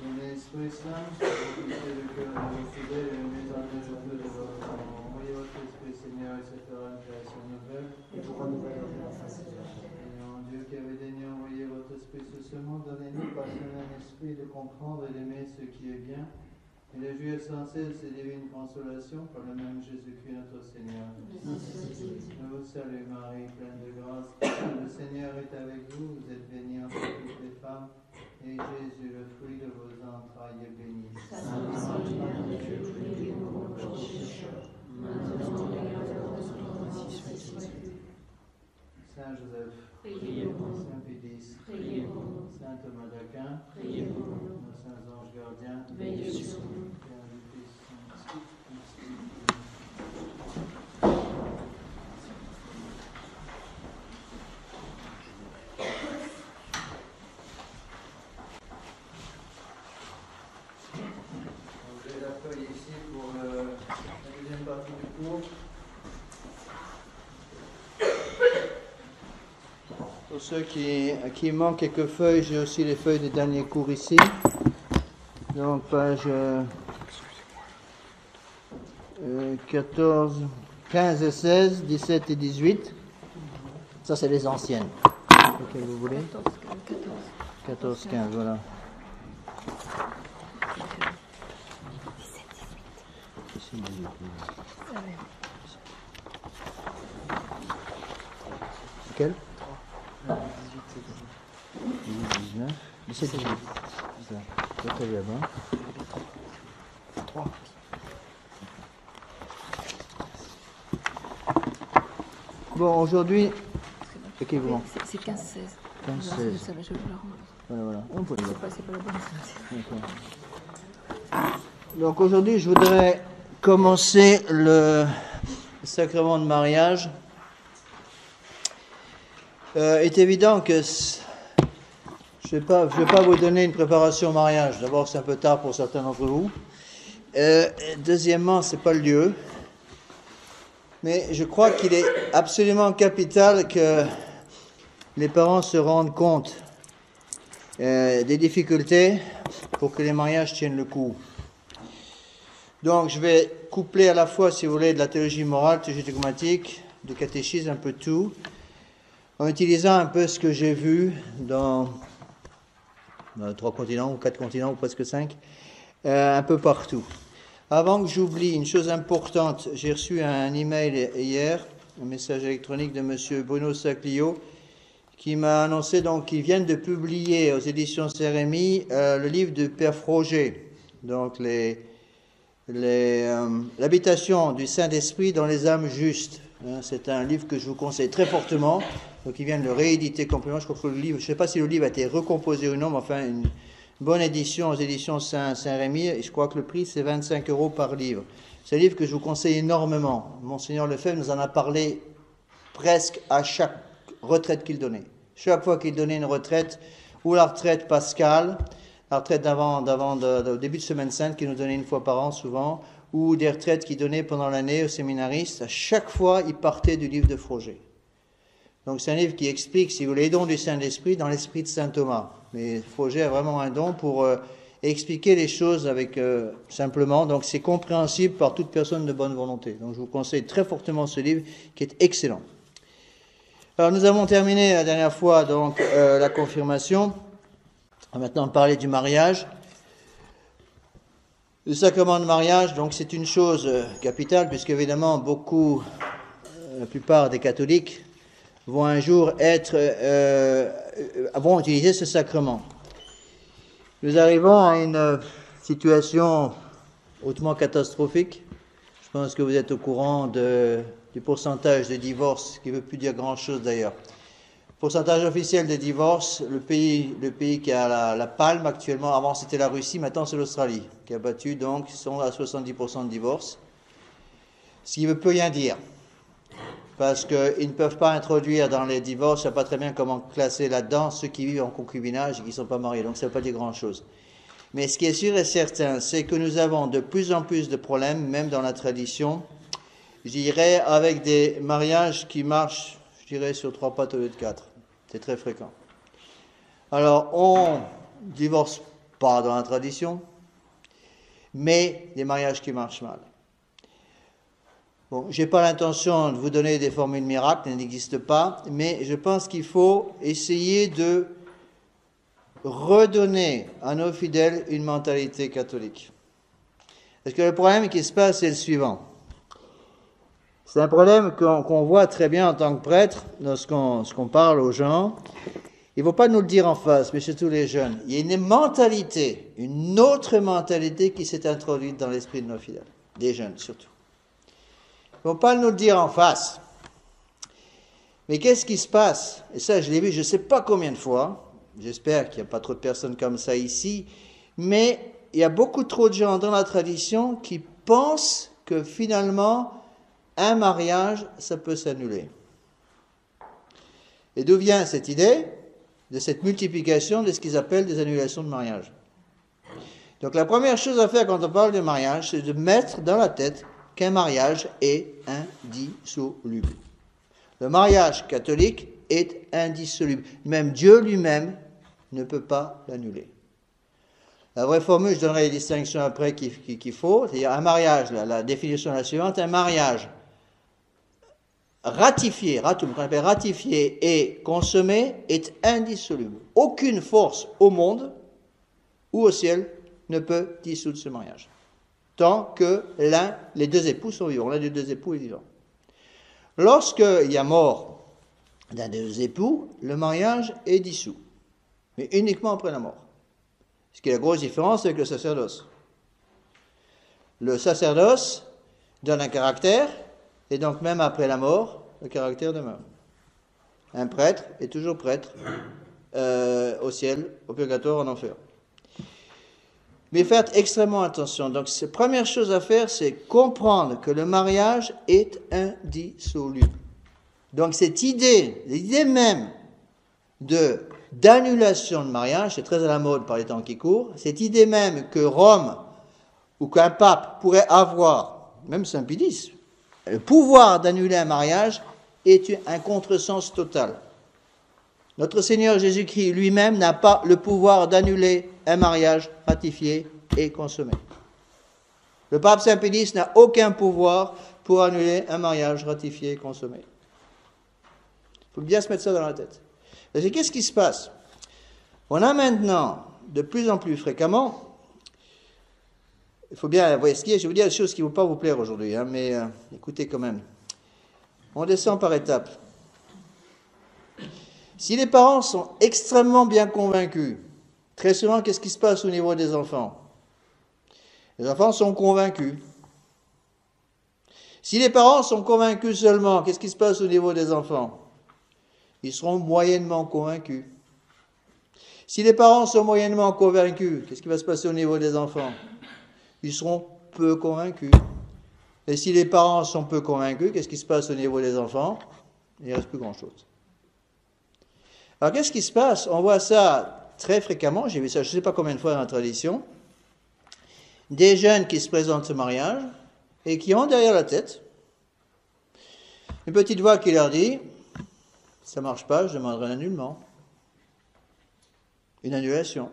Esprit Saint, remplissez le cœur de vos fidèles et mettez-en le feu de votre amour. Envoyez votre Esprit, Seigneur, et cette une création nouvelle. Et pour renouveler la face de la terre. Seigneur Dieu qui avez daigné envoyer votre Esprit sur ce monde, donnez-nous par ce même Esprit de comprendre et d'aimer ce qui est bien, et de jouir sans cesse ces divines consolations par le même Jésus-Christ notre Seigneur. Je vous salue Marie, pleine de grâce. Le Seigneur est avec vous, vous êtes bénie entre toutes les femmes, et Jésus, le fruit de vos entrailles, est béni. Sainte Marie, Mère de Dieu, priez pour nous pécheurs, maintenant et à l'heure de notre mort. Saint Joseph, Priez pour nous. Saint Pédis, Priez pour nous. Saint Thomas d'Aquin, Priez pour nous. nos saints anges gardiens, Veillez sur nous. Père du Fils, Saint-Esprit. J'ai la feuille ici pour la deuxième partie du cours. Pour ceux qui manquent quelques feuilles, j'ai aussi les feuilles des derniers cours ici. Donc page 14, 15 et 16, 17 et 18. Ça c'est les anciennes. Lesquelles vous voulez? 14, 15, voilà. 17, 18. Lequel? 19, 17, 18. C'est ça. Très bien. 3. Bon, aujourd'hui. C'est qui vous manque? C'est 15-16. 15-16. Voilà. On peut le voir. C'est pas la bonne. D'accord. Donc aujourd'hui, je voudrais commencer le sacrement de mariage. Est évident que je vais pas vous donner une préparation au mariage. D'abord, c'est un peu tard pour certains d'entre vous. Deuxièmement, c'est pas le lieu. Mais je crois qu'il est absolument capital que les parents se rendent compte des difficultés pour que les mariages tiennent le coup. Donc, je vais coupler à la fois, si vous voulez, de la théologie morale, théologie dogmatique, du catéchisme, un peu tout, en utilisant un peu ce que j'ai vu dans 3 continents, ou 4 continents, ou presque 5, un peu partout. Avant que j'oublie une chose importante, j'ai reçu un email hier, un message électronique de M. Bruno Saclio, qui m'a annoncé donc qu'ils viennent de publier aux éditions CRMI le livre de Père Froger, donc l'habitation du Saint-Esprit dans les âmes justes. C'est un livre que je vous conseille très fortement. Donc ils viennent le rééditer complètement. Je crois que le livre, je ne sais pas si le livre a été recomposé ou non, mais enfin une bonne édition aux éditions Saint-Rémy. Et je crois que le prix c'est 25 € par livre. C'est un livre que je vous conseille énormément. Monseigneur Lefebvre nous en a parlé presque à chaque retraite qu'il donnait. Chaque fois qu'il donnait une retraite, ou la retraite pascale, la retraite au début de Semaine Sainte qu'il nous donnait une fois par an souvent, ou des retraites qu'il donnait pendant l'année aux séminaristes, à chaque fois il partait du livre de Froger. Donc c'est un livre qui explique, si vous voulez, les dons du Saint-Esprit dans l'esprit de Saint Thomas. Mais Froger a vraiment un don pour expliquer les choses avec simplement, donc c'est compréhensible par toute personne de bonne volonté. Donc je vous conseille très fortement ce livre qui est excellent. Alors nous avons terminé la dernière fois donc la confirmation. On va maintenant parler du mariage. Le sacrement de mariage, donc c'est une chose capitale, puisque évidemment la plupart des catholiques vont un jour vont utiliser ce sacrement. Nous arrivons à une situation hautement catastrophique. Je pense que vous êtes au courant du pourcentage de divorces, qui ne veut plus dire grand-chose d'ailleurs. Pourcentage officiel de divorces, le pays qui a la palme actuellement, avant c'était la Russie, maintenant c'est l'Australie, qui a battu, donc ils sont à 70% de divorces. Ce qui ne veut plus rien dire, parce qu'ils ne peuvent pas introduire dans les divorces, je ne sais pas très bien comment classer là-dedans ceux qui vivent en concubinage et qui ne sont pas mariés, donc ça ne veut pas dire grand-chose. Mais ce qui est sûr et certain, c'est que nous avons de plus en plus de problèmes, même dans la tradition, je dirais, avec des mariages qui marchent, je dirais, sur 3 pattes au lieu de 4. C'est très fréquent. Alors, on divorce pas dans la tradition, mais des mariages qui marchent mal. Bon, je n'ai pas l'intention de vous donner des formules miracles, elles n'existent pas, mais je pense qu'il faut essayer de redonner à nos fidèles une mentalité catholique. Parce que le problème qui se passe, c'est le suivant. C'est un problème qu'on voit très bien en tant que prêtre, lorsqu'on parle aux gens. Il ne faut pas nous le dire en face, mais surtout les jeunes. Il y a une mentalité, une autre mentalité qui s'est introduite dans l'esprit de nos fidèles, des jeunes surtout. Il ne faut pas nous le dire en face. Mais qu'est-ce qui se passe? Et ça, je l'ai vu je ne sais pas combien de fois. J'espère qu'il n'y a pas trop de personnes comme ça ici. Mais il y a beaucoup trop de gens dans la tradition qui pensent que finalement, un mariage, ça peut s'annuler. Et d'où vient cette idée? De cette multiplication de ce qu'ils appellent des annulations de mariage. Donc la première chose à faire quand on parle de mariage, c'est de mettre dans la tête qu'un mariage est indissoluble. Le mariage catholique est indissoluble. Même Dieu lui-même ne peut pas l'annuler. La vraie formule, je donnerai les distinctions après qu'il faut, c'est-à-dire un mariage, la définition est la suivante, un mariage ratifié et consommé est indissoluble. Aucune force au monde ou au ciel ne peut dissoudre ce mariage. Tant que les deux époux sont vivants. L'un des deux époux est vivant. Lorsqu'il y a mort d'un des deux époux, le mariage est dissous. Mais uniquement après la mort. Ce qui est la grosse différence avec le sacerdoce. Le sacerdoce donne un caractère, et donc même après la mort, le caractère demeure. Un prêtre est toujours prêtre au ciel, au purgatoire, en enfer. Mais faites extrêmement attention. Donc, la première chose à faire, c'est comprendre que le mariage est indissoluble. Donc, cette idée, l'idée même d'annulation de mariage, c'est très à la mode par les temps qui courent, cette idée même que Rome ou qu'un pape pourrait avoir, même Saint Pie X, le pouvoir d'annuler un mariage est un contresens total. Notre Seigneur Jésus-Christ lui-même n'a pas le pouvoir d'annuler un mariage ratifié et consommé. Le pape Saint Pie X n'a aucun pouvoir pour annuler un mariage ratifié et consommé. Il faut bien se mettre ça dans la tête. Parce que qu'est-ce qui se passe? On a maintenant, de plus en plus fréquemment, il faut bien voir ce qui est, je vais vous dire des choses qui ne vont pas vous plaire aujourd'hui, mais écoutez quand même. On descend par étapes. Si les parents sont extrêmement bien convaincus, très souvent, qu'est-ce qui se passe au niveau des enfants? Les enfants sont convaincus. Si les parents sont convaincus seulement, qu'est-ce qui se passe au niveau des enfants? Ils seront moyennement convaincus. Si les parents sont moyennement convaincus, qu'est-ce qui va se passer au niveau des enfants? Ils seront peu convaincus. Et si les parents sont peu convaincus, qu'est-ce qui se passe au niveau des enfants? Il ne reste plus grand-chose. Alors qu'est-ce qui se passe? On voit ça très fréquemment, j'ai vu ça je ne sais pas combien de fois dans la tradition, des jeunes qui se présentent au mariage et qui ont derrière la tête une petite voix qui leur dit « ça ne marche pas, je demanderai un annulement ». Une annulation.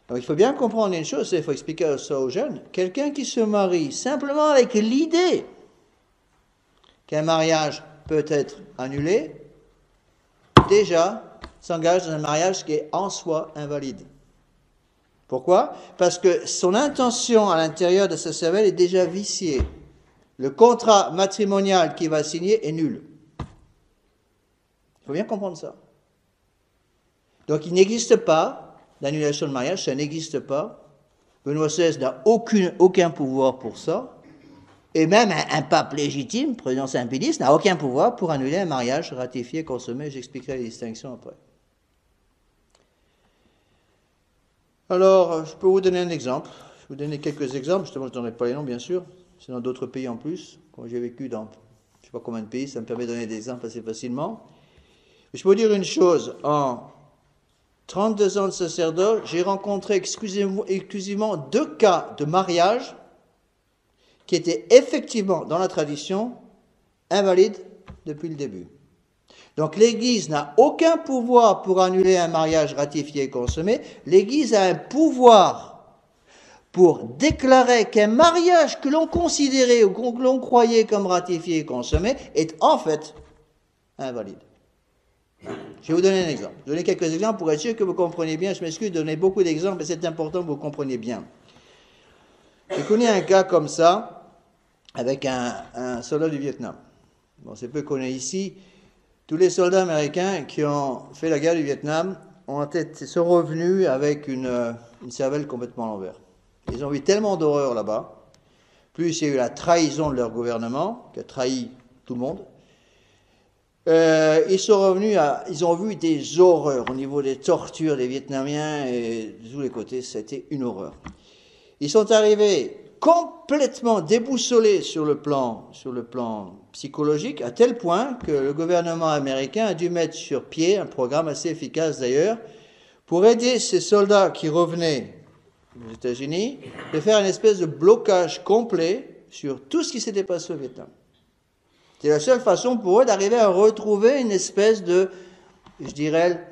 Donc il faut bien comprendre une chose, il faut expliquer ça aux jeunes. Quelqu'un qui se marie simplement avec l'idée qu'un mariage peut être annulé, déjà s'engage dans un mariage qui est en soi invalide. Pourquoi? Parce que son intention à l'intérieur de sa cervelle est déjà viciée. Le contrat matrimonial qu'il va signer est nul. Il faut bien comprendre ça. Donc il n'existe pas d'annulation de mariage, ça n'existe pas. Benoît XVI n'a aucun pouvoir pour ça. Et même un pape légitime, président Saint Pie X, n'a aucun pouvoir pour annuler un mariage ratifié, consommé. J'expliquerai les distinctions après. Alors, je peux vous donner un exemple. Je vais vous donner quelques exemples. Justement, je ne donnerai pas les noms, bien sûr. C'est dans d'autres pays en plus. Quand j'ai vécu dans je ne sais pas combien de pays, ça me permet de donner des exemples assez facilement. Je peux vous dire une chose. En 32 ans de sacerdoce, j'ai rencontré exclusivement 2 cas de mariage qui étaient effectivement, dans la tradition, invalides depuis le début. Donc l'Église n'a aucun pouvoir pour annuler un mariage ratifié et consommé. L'Église a un pouvoir pour déclarer qu'un mariage que l'on considérait ou que l'on croyait comme ratifié et consommé est en fait invalide. Je vais vous donner un exemple. Je vais donner quelques exemples pour être sûr que vous compreniez bien. Je m'excuse de donner beaucoup d'exemples, mais c'est important que vous compreniez bien. J'ai connu un cas comme ça avec un soldat du Vietnam. Bon, c'est peu connu ici. Tous les soldats américains qui ont fait la guerre du Vietnam sont revenus avec une cervelle complètement à l'envers. Ils ont vu tellement d'horreurs là-bas. Plus il y a eu la trahison de leur gouvernement, qui a trahi tout le monde. Ils sont revenus ils ont vu des horreurs au niveau des tortures des Vietnamiens et de tous les côtés, c'était une horreur. Ils sont arrivés complètement déboussolés sur le plan psychologique, à tel point que le gouvernement américain a dû mettre sur pied un programme assez efficace d'ailleurs, pour aider ces soldats qui revenaient aux États-Unis, de faire une espèce de blocage complet sur tout ce qui s'était passé au Vietnam. C'est la seule façon pour eux d'arriver à retrouver une espèce de, je dirais,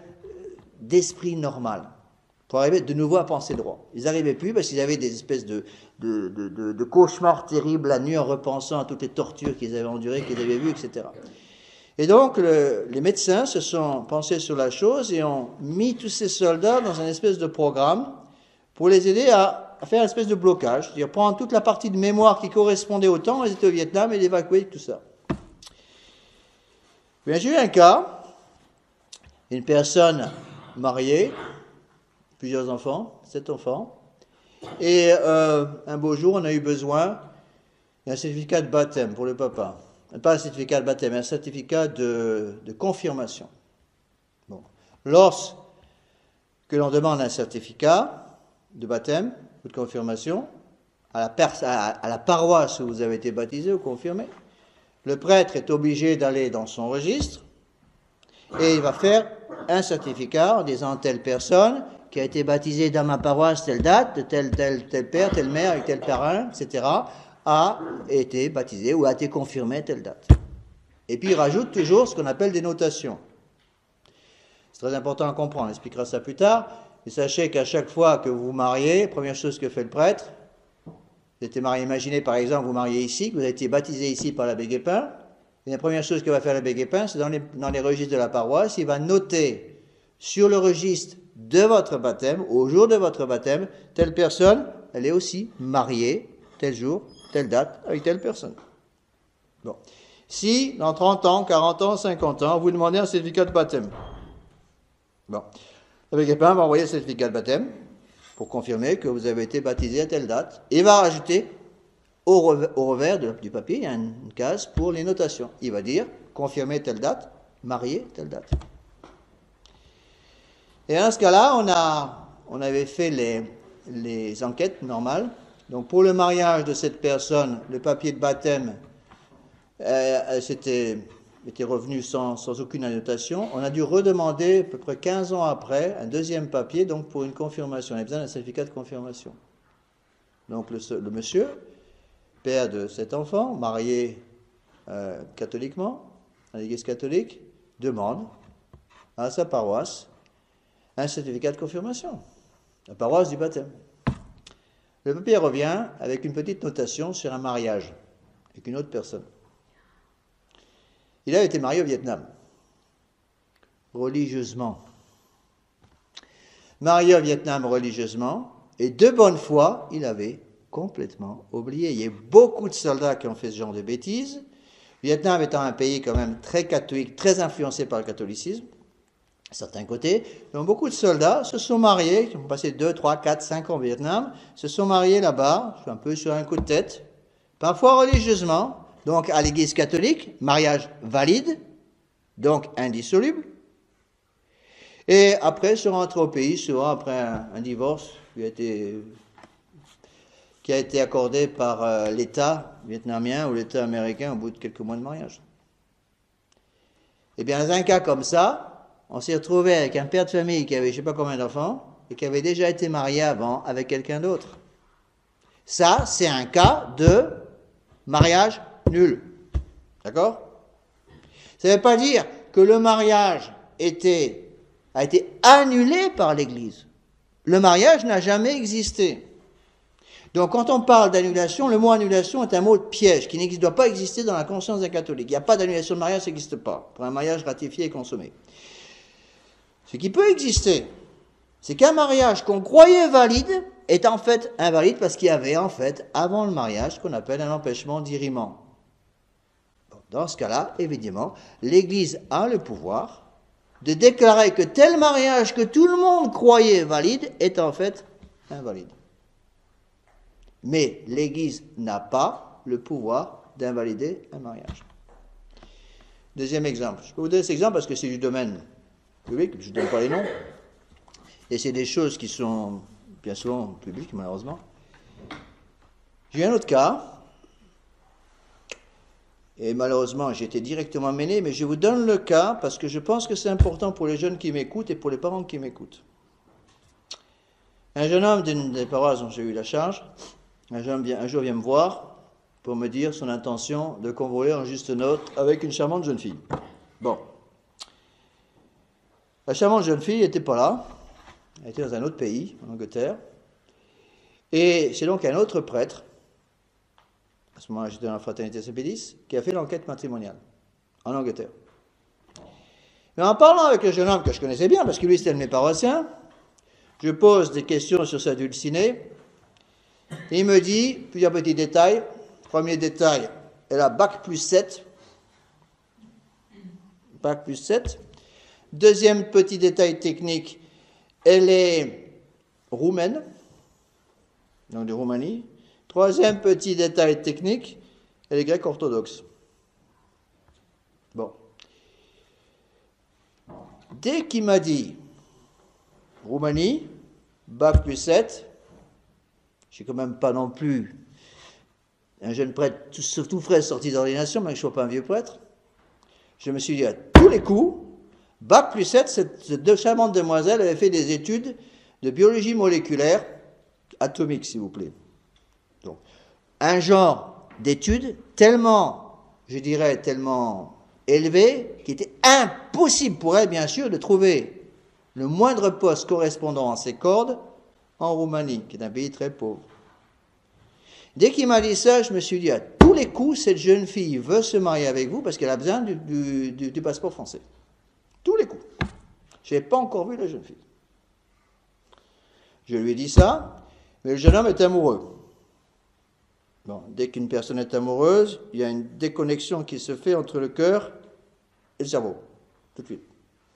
d'esprit normal, pour arriver de nouveau à penser droit. Ils n'arrivaient plus parce qu'ils avaient des espèces de cauchemars terribles la nuit en repensant à toutes les tortures qu'ils avaient endurées, qu'ils avaient vues, etc. Et donc, les médecins se sont pensés sur la chose et ont mis tous ces soldats dans un espèce de programme pour les aider à faire une espèce de blocage, c'est-à-dire prendre toute la partie de mémoire qui correspondait au temps où ils étaient au Vietnam et l'évacuer, tout ça. Bien, j'ai eu un cas, une personne mariée, plusieurs enfants, 7 enfants, et un beau jour, on a eu besoin d'un certificat de baptême pour le papa. Pas un certificat de baptême, un certificat de confirmation. Bon. Lorsque l'on demande un certificat de baptême ou de confirmation à la paroisse où vous avez été baptisé ou confirmé, le prêtre est obligé d'aller dans son registre et il va faire un certificat en disant telle personne qui a été baptisée dans ma paroisse telle date, de tel père, telle mère, avec tel parrain, etc., a été baptisé ou a été confirmé telle date. Et puis il rajoute toujours ce qu'on appelle des notations. C'est très important à comprendre, on expliquera ça plus tard. Et sachez qu'à chaque fois que vous vous mariez, première chose que fait le prêtre, vous êtes marié, imaginez par exemple vous mariez ici, que vous avez été baptisé ici par l'abbé Guépin, et la première chose que va faire l'abbé Guépin, c'est dans les registres de la paroisse, il va noter sur le registre de votre baptême, au jour de votre baptême, telle personne, elle est aussi mariée, tel jour, telle date, avec telle personne. Bon. Si, dans 30 ans, 40 ans, 50 ans, vous demandez un certificat de baptême, bon, l'abbé Guépin va envoyer le certificat de baptême pour confirmer que vous avez été baptisé à telle date, et va rajouter au revers du papier, il y a une case pour les notations. Il va dire, confirmer telle date, marié telle date. Et dans ce cas-là, on avait fait les enquêtes normales. Donc pour le mariage de cette personne, le papier de baptême était revenu sans aucune annotation. On a dû redemander, à peu près 15 ans après, un deuxième papier, donc pour une confirmation. On a besoin d'un certificat de confirmation. Donc le monsieur, père de cet enfant, marié catholiquement, à l'église catholique, demande à sa paroisse un certificat de confirmation, la paroisse du baptême. Le papier revient avec une petite notation sur un mariage avec une autre personne. Il a été marié au Vietnam, religieusement. Marié au Vietnam religieusement, et de bonne foi, il avait complètement oublié. Il y a beaucoup de soldats qui ont fait ce genre de bêtises. Le Vietnam étant un pays quand même très catholique, très influencé par le catholicisme, à certains côtés. Donc beaucoup de soldats se sont mariés, qui ont passé 2, 3, 4, 5 ans au Vietnam, se sont mariés là-bas, un peu sur un coup de tête, parfois religieusement, donc à l'église catholique, mariage valide, donc indissoluble. Et après, se rentrer au pays, souvent après un divorce qui a été accordé par l'État vietnamien ou l'État américain au bout de quelques mois de mariage. Eh bien, dans un cas comme ça, on s'est retrouvé avec un père de famille qui avait je ne sais pas combien d'enfants et qui avait déjà été marié avant avec quelqu'un d'autre. Ça, c'est un cas de mariage nul. D'accord? Ça ne veut pas dire que le mariage a été annulé par l'Église. Le mariage n'a jamais existé. Donc quand on parle d'annulation, le mot annulation est un mot de piège qui ne doit pas exister dans la conscience d'un catholique. Il n'y a pas d'annulation de mariage, ça n'existe pas, pour un mariage ratifié et consommé. Ce qui peut exister, c'est qu'un mariage qu'on croyait valide est en fait invalide parce qu'il y avait en fait, avant le mariage, ce qu'on appelle un empêchement d'irriment. Dans ce cas-là, évidemment, l'Église a le pouvoir de déclarer que tel mariage que tout le monde croyait valide est en fait invalide. Mais l'Église n'a pas le pouvoir d'invalider un mariage. Deuxième exemple. Je peux vous donner cet exemple parce que c'est du domaine public, je ne donne pas les noms. Et c'est des choses qui sont bien souvent publiques, malheureusement. J'ai un autre cas. Et malheureusement, j'ai été directement mêlé, mais je vous donne le cas parce que je pense que c'est important pour les jeunes qui m'écoutent et pour les parents qui m'écoutent. Un jeune homme d'une des paroisses dont j'ai eu la charge, un jour vient me voir pour me dire son intention de convoler en juste note avec une charmante jeune fille. Bon. La charmante jeune fille n'était pas là, elle était dans un autre pays, en Angleterre, et c'est donc un autre prêtre, à ce moment-là j'étais dans la fraternité Saint-Pédis, qui a fait l'enquête matrimoniale, en Angleterre. Mais en parlant avec le jeune homme que je connaissais bien, parce que lui c'était un de mes paroissiens, je pose des questions sur sa dulcinée, et il me dit, plusieurs petits détails. Premier détail, elle a bac plus 7. Bac plus 7. Deuxième petit détail technique, elle est roumaine, donc de Roumanie. Troisième petit détail technique, elle est grecque orthodoxe. Bon. Dès qu'il m'a dit Roumanie, bac plus 7, je suis quand même pas non plus un jeune prêtre tout frais sorti d'ordination, mais je ne suis pas un vieux prêtre. Je me suis dit à tous les coups, bac plus 7, cette deux charmantes demoiselles avaient fait des études de biologie moléculaire atomique, s'il vous plaît. Donc, un genre d'études tellement, je dirais, tellement élevé, qu'il était impossible pour elle, bien sûr, de trouver le moindre poste correspondant à ses cordes en Roumanie, qui est un pays très pauvre. Dès qu'il m'a dit ça, je me suis dit, à tous les coups, cette jeune fille veut se marier avec vous parce qu'elle a besoin du passeport français. Tous les coups. Je n'ai pas encore vu la jeune fille. Je lui ai dit ça, mais le jeune homme est amoureux. Bon, dès qu'une personne est amoureuse, il y a une déconnexion qui se fait entre le cœur et le cerveau, tout de suite.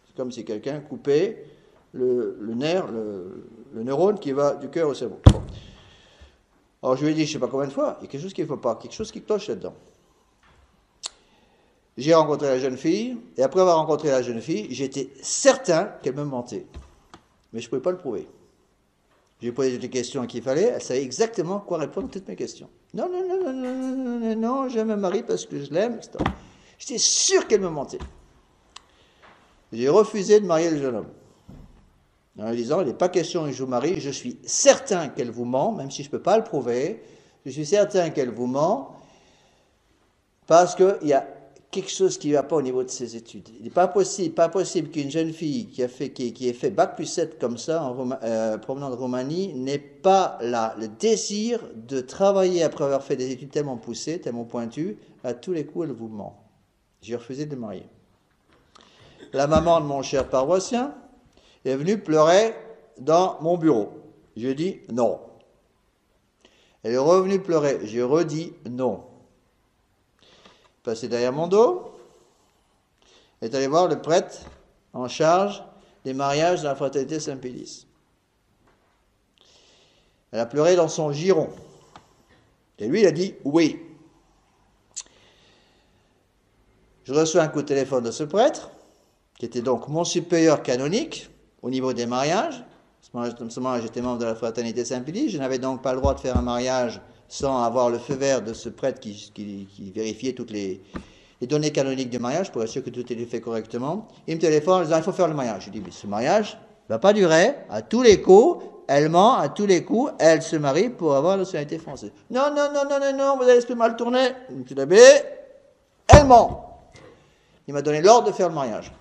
C'est comme si quelqu'un coupait le nerf, le neurone qui va du cœur au cerveau. Bon. Alors je lui ai dit, je ne sais pas combien de fois, il y a quelque chose qu'il ne faut pas, quelque chose qui cloche là-dedans. J'ai rencontré la jeune fille, et après avoir rencontré la jeune fille, j'étais certain qu'elle me mentait. Mais je ne pouvais pas le prouver. J'ai posé toutes les questions qu'il fallait, elle savait exactement quoi répondre à toutes mes questions. Non, non, je me marie parce que je l'aime, etc. J'étais sûr qu'elle me mentait. J'ai refusé de marier le jeune homme. En lui disant, il n'est pas question que je vous marie, je suis certain qu'elle vous ment, même si je ne peux pas le prouver, je suis certain qu'elle vous ment, parce qu'il y a quelque chose qui ne va pas au niveau de ses études. Il n'est pas possible qu'une jeune fille qui ait fait bac plus 7 comme ça, provenant de Roumanie, n'ait pas le désir de travailler après avoir fait des études tellement poussées, tellement pointues, à tous les coups elle vous ment. J'ai refusé de le marier. La maman de mon cher paroissien est venue pleurer dans mon bureau. J'ai dit non. Elle est revenue pleurer. J'ai redit non. Passée derrière mon dos, elle est allée voir le prêtre en charge des mariages de la fraternité Saint-Pédis. Elle a pleuré dans son giron. Et lui, il a dit oui. Je reçois un coup de téléphone de ce prêtre, qui était donc mon supérieur canonique, au niveau des mariages. À ce moment-là, j'étais membre de la fraternité Saint-Pédis. Je n'avais donc pas le droit de faire un mariage sans avoir le feu vert de ce prêtre qui vérifiait toutes les données canoniques du mariage pour être sûr que tout était fait correctement. Il me téléphone en disant, il faut faire le mariage. Je dis, mais ce mariage ne va pas durer. À tous les coups, elle ment. À tous les coups, elle se marie pour avoir la nationalité française. Non, vous allez se mal tourner. Je dis, l'abbé, elle ment. il m'a donné l'ordre de faire le mariage.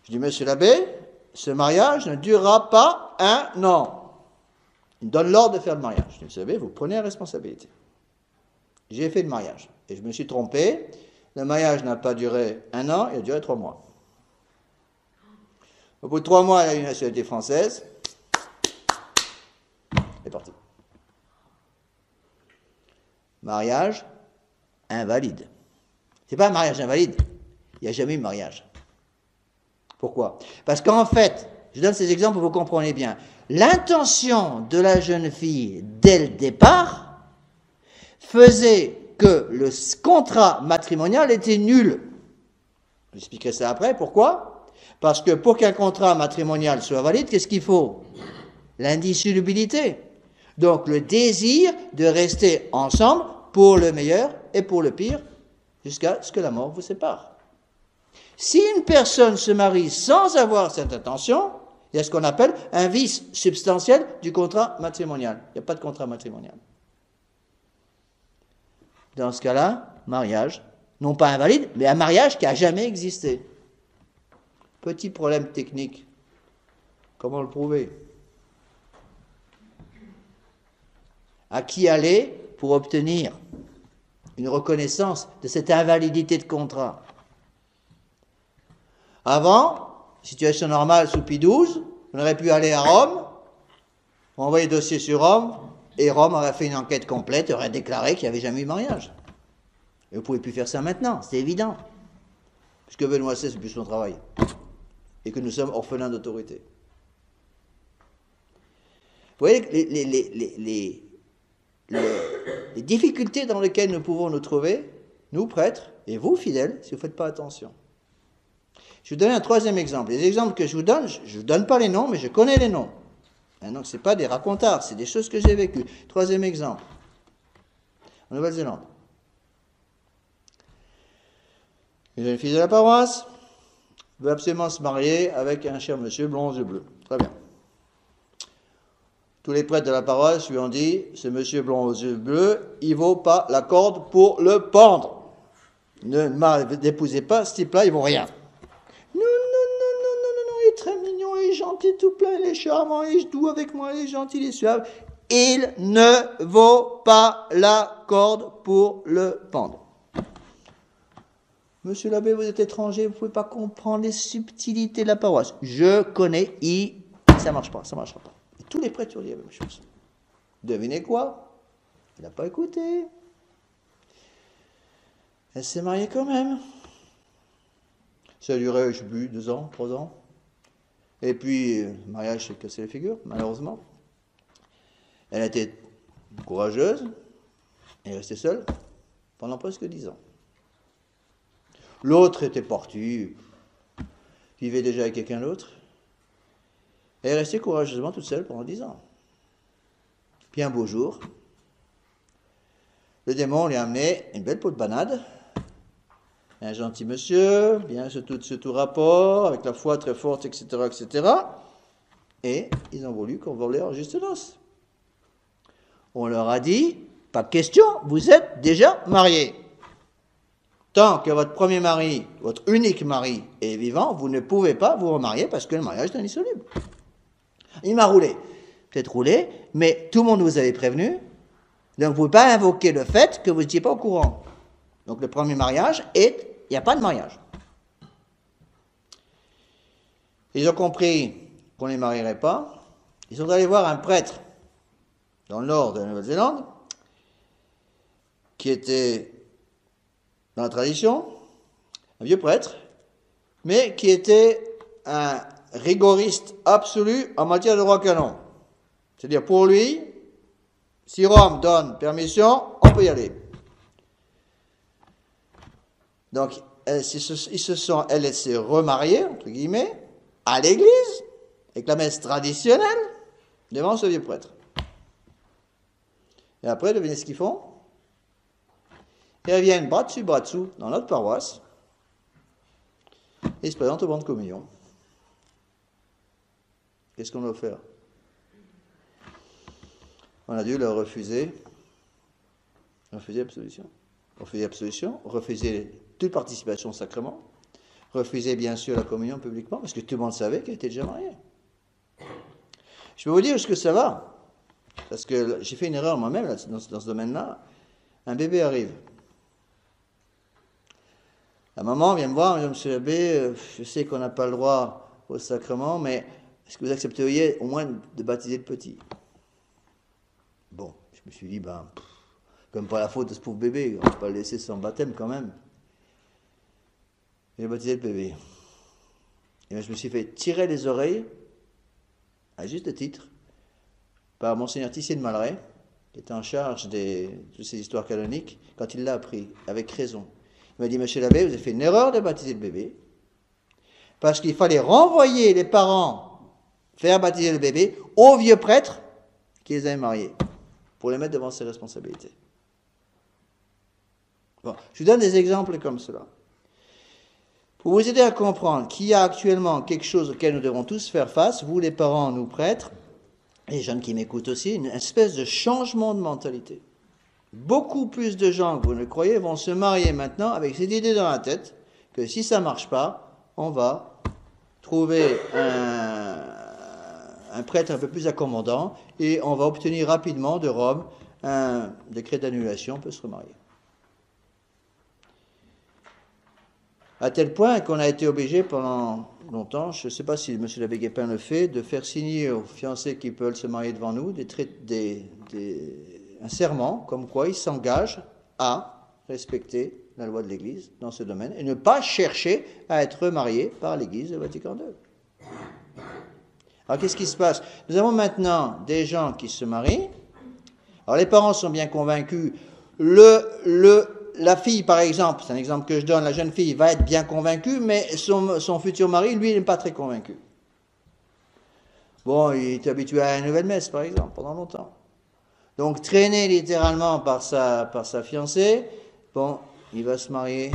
Je dis, monsieur l'abbé, ce mariage ne durera pas 1 an. Il me donne l'ordre de faire le mariage. Je dis, monsieur l'abbé, vous prenez la responsabilité. J'ai fait le mariage. Et je me suis trompé. Le mariage n'a pas duré 1 an, il a duré 3 mois. Au bout de 3 mois, il a eu une nationalité française. C'est parti. Mariage invalide. C'est pas un mariage invalide. Il n'y a jamais eu de mariage. Pourquoi? Parce qu'en fait, je donne ces exemples pour que vous compreniez bien. L'intention de la jeune fille, dès le départ, faisait que le contrat matrimonial était nul. Je vous expliquerai ça après. Pourquoi? Parce que pour qu'un contrat matrimonial soit valide, qu'est-ce qu'il faut? L'indissolubilité. Donc le désir de rester ensemble pour le meilleur et pour le pire, jusqu'à ce que la mort vous sépare. Si une personne se marie sans avoir cette intention, il y a ce qu'on appelle un vice substantiel du contrat matrimonial. Il n'y a pas de contrat matrimonial. Dans ce cas-là, mariage, non pas invalide, mais un mariage qui n'a jamais existé. Petit problème technique. Comment le prouver? À qui aller pour obtenir une reconnaissance de cette invalidité de contrat? Avant, situation normale sous Pie XII, on aurait pu aller à Rome, envoyer le dossier sur Rome, et Rome aurait fait une enquête complète, aurait déclaré qu'il n'y avait jamais eu de mariage. Et vous ne pouvez plus faire ça maintenant, c'est évident. Puisque Benoît XVI, c'est plus son travail. Et que nous sommes orphelins d'autorité. Vous voyez les difficultés dans lesquelles nous pouvons nous trouver, nous prêtres, et vous fidèles, si vous ne faites pas attention. Je vais vous donner un troisième exemple. Les exemples que je vous donne, je ne vous donne pas les noms, mais je connais les noms. Donc, ce n'est pas des racontards, c'est des choses que j'ai vécues. Troisième exemple. En Nouvelle-Zélande. Une jeune fille de la paroisse veut absolument se marier avec un cher monsieur blond aux yeux bleus. Très bien. Tous les prêtres de la paroisse lui ont dit, ce monsieur blond aux yeux bleus, il ne vaut pas la corde pour le pendre. N'épousez pas ce type-là, il ne vaut rien. Non, il est très mignon, il est gentil, tout plein, il est charmant, il est doux avec moi, il est gentil, il est suave. Il ne vaut pas la corde pour le pendre. Monsieur l'abbé, vous êtes étranger, vous ne pouvez pas comprendre les subtilités de la paroisse. Je connais, ça ne marchera pas. Et tous les prêtres ont dit la même chose. Devinez quoi? Il n'a pas écouté. Elle s'est mariée quand même. Ça a duré, je ne sais plus, 2 ans, 3 ans. Et puis, le mariage s'est cassé les figures, malheureusement. Elle a été courageuse. Elle est restée seule pendant presque 10 ans. L'autre était parti, vivait déjà avec quelqu'un d'autre. Elle est restée courageusement toute seule pendant 10 ans. Puis un beau jour, le démon lui a amené une belle peau de banane. Un gentil monsieur, bien ce tout rapport, avec la foi très forte, etc., etc. Et ils ont voulu qu'on vole leur juste noces. On leur a dit, pas de question, vous êtes déjà mariés. Tant que votre premier mari, votre unique mari est vivant, vous ne pouvez pas vous remarier parce que le mariage est indissoluble. Il m'a roulé. Peut-être roulé, mais tout le monde vous avait prévenu. Donc vous ne pouvez pas invoquer le fait que vous n'étiez pas au courant. Donc le premier mariage il n'y a pas de mariage. Ils ont compris qu'on ne les marierait pas. Ils sont allés voir un prêtre dans le nord de la Nouvelle-Zélande qui était dans la tradition, un vieux prêtre, mais qui était un rigoriste absolu en matière de droit canon. C'est-à-dire pour lui, si Rome donne permission, on peut y aller. Donc, ils se sont laissés remarier, entre guillemets, à l'église, avec la messe traditionnelle, devant ce vieux prêtre. Et après, devinez ce qu'ils font? Ils reviennent bras dessous dans notre paroisse et ils se présentent au banc de communion. Qu'est-ce qu'on doit faire? On a dû leur refuser absolution. Refuser toute participation au sacrement, refuser bien sûr la communion publiquement, parce que tout le monde savait qu'elle était déjà mariée. Je peux vous dire jusque ça va, parce que j'ai fait une erreur moi-même là, dans ce domaine-là. Un bébé arrive. La maman vient me voir, elle me dit, monsieur l'abbé, je sais qu'on n'a pas le droit au sacrement, mais est-ce que vous accepteriez au moins de baptiser le petit? Bon, je me suis dit, comme pas la faute de ce pauvre bébé, on ne peut pas le laisser sans baptême quand même. J'ai baptisé le bébé. Et je me suis fait tirer les oreilles, à juste titre, par Monseigneur Tissier de Malray, qui était en charge de ces histoires canoniques, quand il l'a appris, avec raison. Il m'a dit, monsieur l'abbé, vous avez fait une erreur de baptiser le bébé, parce qu'il fallait renvoyer les parents faire baptiser le bébé aux vieux prêtres qui les avaient mariés, pour les mettre devant ses responsabilités. Bon, je vous donne des exemples comme cela. Pour vous aider à comprendre qu'il y a actuellement quelque chose auquel nous devons tous faire face, vous les parents, nous prêtres, et les jeunes qui m'écoutent aussi, une espèce de changement de mentalité. Beaucoup plus de gens que vous ne le croyez vont se marier maintenant avec cette idée dans la tête que si ça ne marche pas, on va trouver un prêtre un peu plus accommodant et on va obtenir rapidement de Rome un décret d'annulation, on peut se remarier. À tel point qu'on a été obligé pendant longtemps, je ne sais pas si M. l'abbé Guépin le fait, de faire signer aux fiancés qui veulent se marier devant nous un serment comme quoi ils s'engagent à respecter la loi de l'Église dans ce domaine et ne pas chercher à être mariés par l'Église de Vatican II. Alors qu'est-ce qui se passe? Nous avons maintenant des gens qui se marient. Alors les parents sont bien convaincus. La fille, par exemple, c'est un exemple que je donne, la jeune fille va être bien convaincue, mais son futur mari, lui, il n'est pas très convaincu. Bon, il est habitué à une nouvelle messe, par exemple, pendant longtemps. Donc, traîné littéralement par sa fiancée, bon, il va se marier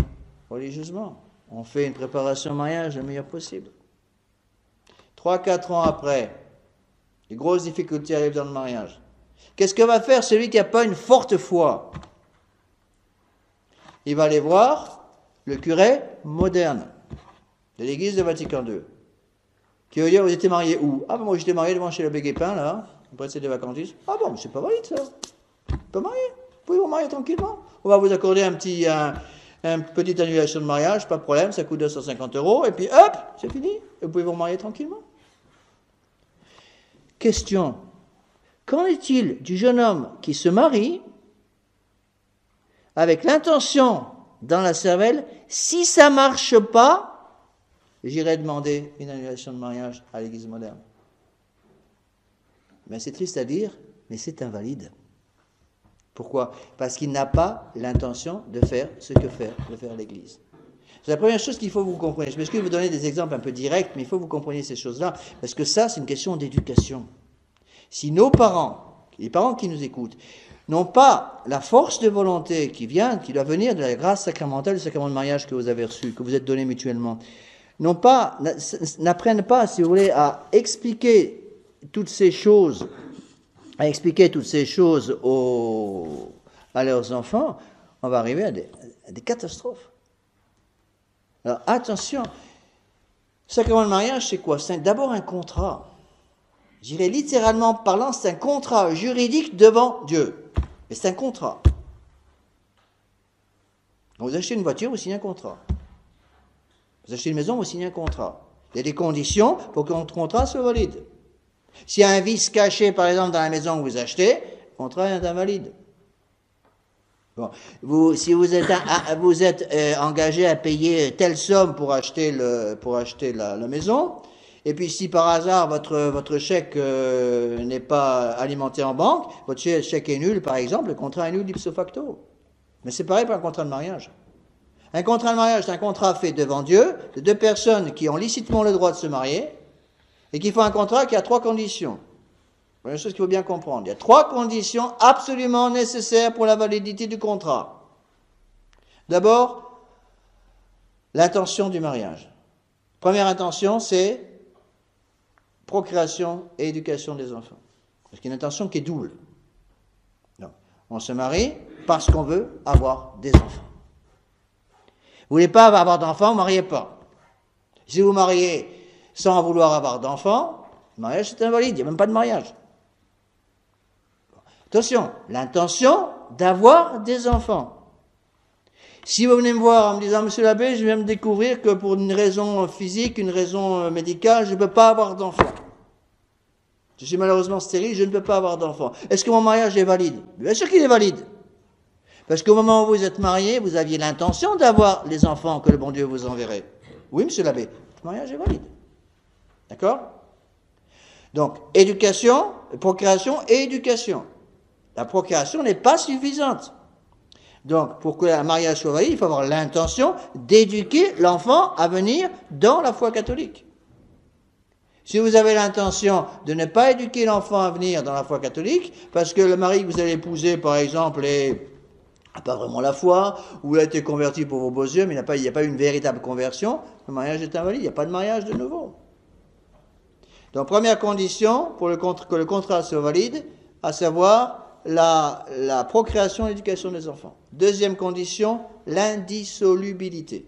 religieusement. On fait une préparation au mariage le meilleur possible. 3-4 ans après, les grosses difficultés arrivent dans le mariage. Qu'est-ce que va faire celui qui n'a pas une forte foi? Il va aller voir le curé moderne de l'église de Vatican II, qui va dire, vous étiez marié où? Ah ben moi j'étais marié devant chez l'abbé Guépin, là, après c'est des vacantistes. Ah bon, mais c'est pas valide ça. Pas marié. Vous pouvez vous marier tranquillement. On va vous accorder une petite annulation de mariage, pas de problème, ça coûte 250 €, et puis hop, c'est fini. Et vous pouvez vous marier tranquillement. Question. Qu'en est-il du jeune homme qui se marie avec l'intention dans la cervelle, si ça ne marche pas, j'irai demander une annulation de mariage à l'Église moderne. Mais c'est triste à dire, mais c'est invalide. Pourquoi? Parce qu'il n'a pas l'intention de faire ce que de faire l'Église. C'est la première chose qu'il faut que vous compreniez. Je m'excuse de vous donner des exemples un peu directs, mais il faut que vous compreniez ces choses-là, parce que ça, c'est une question d'éducation. Si nos parents, les parents qui nous écoutent, n'ont pas la force de volonté qui doit venir de la grâce sacramentale du sacrement de mariage que vous avez reçu, que vous êtes donné mutuellement, n'apprennent pas, si vous voulez, à expliquer toutes ces choses, à leurs enfants, on va arriver à des catastrophes. Alors attention, le sacrement de mariage, c'est quoi? C'est d'abord un contrat. Je dirais littéralement parlant, c'est un contrat juridique devant Dieu. Mais c'est un contrat. Quand vous achetez une voiture, vous signez un contrat. Vous achetez une maison, vous signez un contrat. Il y a des conditions pour que votre contrat soit valide. S'il y a un vice caché, par exemple, dans la maison que vous achetez, le contrat est invalide. Bon. Si vous êtes engagé à payer telle somme pour acheter la maison, et puis si par hasard votre chèque n'est pas alimenté en banque, votre chèque est nul par exemple, le contrat est nul ipso facto. Mais c'est pareil pour un contrat de mariage. Un contrat de mariage, c'est un contrat fait devant Dieu, de deux personnes qui ont licitement le droit de se marier, et qui font un contrat qui a 3 conditions. C'est une chose qu'il faut bien comprendre. Il y a 3 conditions absolument nécessaires pour la validité du contrat. D'abord, l'intention du mariage. Première intention, c'est procréation et éducation des enfants. Parce qu'il y a une intention qui est double. Donc, on se marie parce qu'on veut avoir des enfants. Vous voulez pas avoir d'enfants, vous ne mariez pas. Si vous mariez sans vouloir avoir d'enfants, le mariage est invalide, il n'y a même pas de mariage. Attention, l'intention d'avoir des enfants. Si vous venez me voir en me disant, monsieur l'abbé, je viens me découvrir que pour une raison physique, une raison médicale, je ne peux pas avoir d'enfants. Je suis malheureusement stérile, je ne peux pas avoir d'enfants. Est-ce que mon mariage est valide? Bien sûr qu'il est valide. Parce qu'au moment où vous êtes marié, vous aviez l'intention d'avoir les enfants que le bon Dieu vous enverrait. Oui, monsieur l'abbé, le mariage est valide. D'accord? Donc, éducation, procréation et éducation. La procréation n'est pas suffisante. Donc, pour que un mariage soit valide, il faut avoir l'intention d'éduquer l'enfant à venir dans la foi catholique. Si vous avez l'intention de ne pas éduquer l'enfant à venir dans la foi catholique, parce que le mari que vous allez épouser, par exemple, n'a pas vraiment la foi, ou il a été converti pour vos beaux yeux, mais il n'y a pas eu une véritable conversion, le mariage est invalide, il n'y a pas de mariage de nouveau. Donc, première condition pour que le contrat soit valide, à savoir la procréation et l'éducation des enfants. Deuxième condition, l'indissolubilité.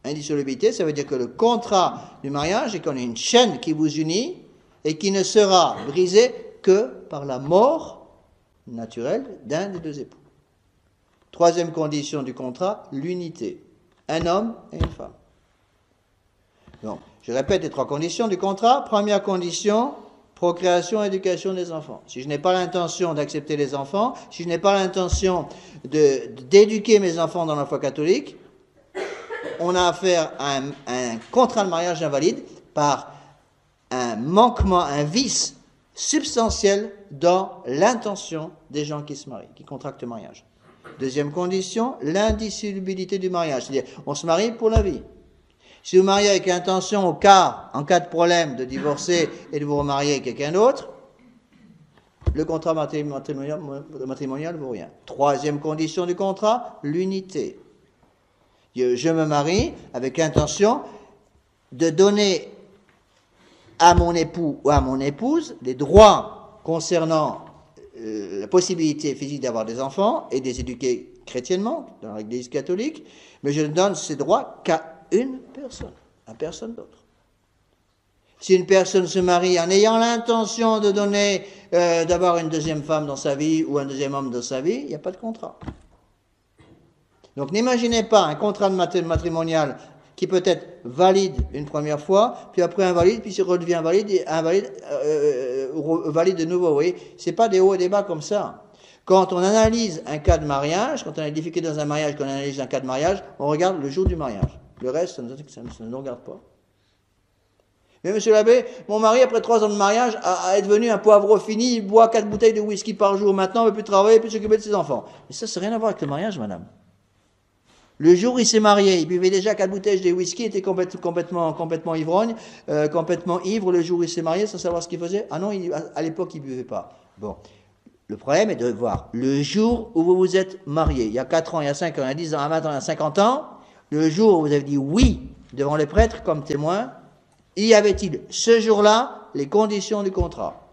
Indissolubilité, ça veut dire que le contrat du mariage est comme une chaîne qui vous unit et qui ne sera brisée que par la mort naturelle d'un des deux époux. Troisième condition du contrat, l'unité. Un homme et une femme. Donc, je répète les trois conditions du contrat. Première condition, procréation et éducation des enfants. Si je n'ai pas l'intention d'accepter les enfants, si je n'ai pas l'intention d'éduquer mes enfants dans la foi catholique, on a affaire à un contrat de mariage invalide par un manquement, un vice substantiel dans l'intention des gens qui se marient, qui contractent le mariage. Deuxième condition, l'indissolubilité du mariage. C'est-à-dire, on se marie pour la vie. Si vous mariez avec intention en cas de problème, de divorcer et de vous remarier avec quelqu'un d'autre, le contrat matrimonial ne vaut rien. Troisième condition du contrat, l'unité. Je me marie avec intention de donner à mon époux ou à mon épouse des droits concernant la possibilité physique d'avoir des enfants et de les éduquer chrétiennement dans l'Église catholique, mais je ne donne ces droits qu'à une personne, à personne d'autre. Si une personne se marie en ayant l'intention de donner, d'avoir une deuxième femme dans sa vie ou un deuxième homme dans sa vie, il n'y a pas de contrat. Donc n'imaginez pas un contrat matrimonial qui peut être valide une première fois, puis après invalide, puis il redevient valide de nouveau. Vous voyez, c'est pas des hauts et des bas comme ça. Quand on analyse un cas de mariage, quand on a des difficultés dans un mariage, quand on analyse un cas de mariage, on regarde le jour du mariage. Le reste, ça ne nous regarde pas. Mais monsieur l'abbé, mon mari, après 3 ans de mariage, est devenu un poivreau fini, il boit 4 bouteilles de whisky par jour. Maintenant, il ne veut plus travailler, il ne peut plus s'occuper de ses enfants. Mais ça n'a rien à voir avec le mariage, madame. Le jour où il s'est marié, il buvait déjà 4 bouteilles de whisky, il était complètement ivrogne, complètement ivre le jour où il s'est marié, sans savoir ce qu'il faisait. Ah non, à l'époque, il ne buvait pas. Bon. Le problème est de voir le jour où vous vous êtes marié. Il y a 4 ans, il y a 5 ans, il y a 10 ans, il y a 20 ans, il y a 50 ans, le jour où vous avez dit oui devant les prêtres comme témoin, y avait-il ce jour-là les conditions du contrat?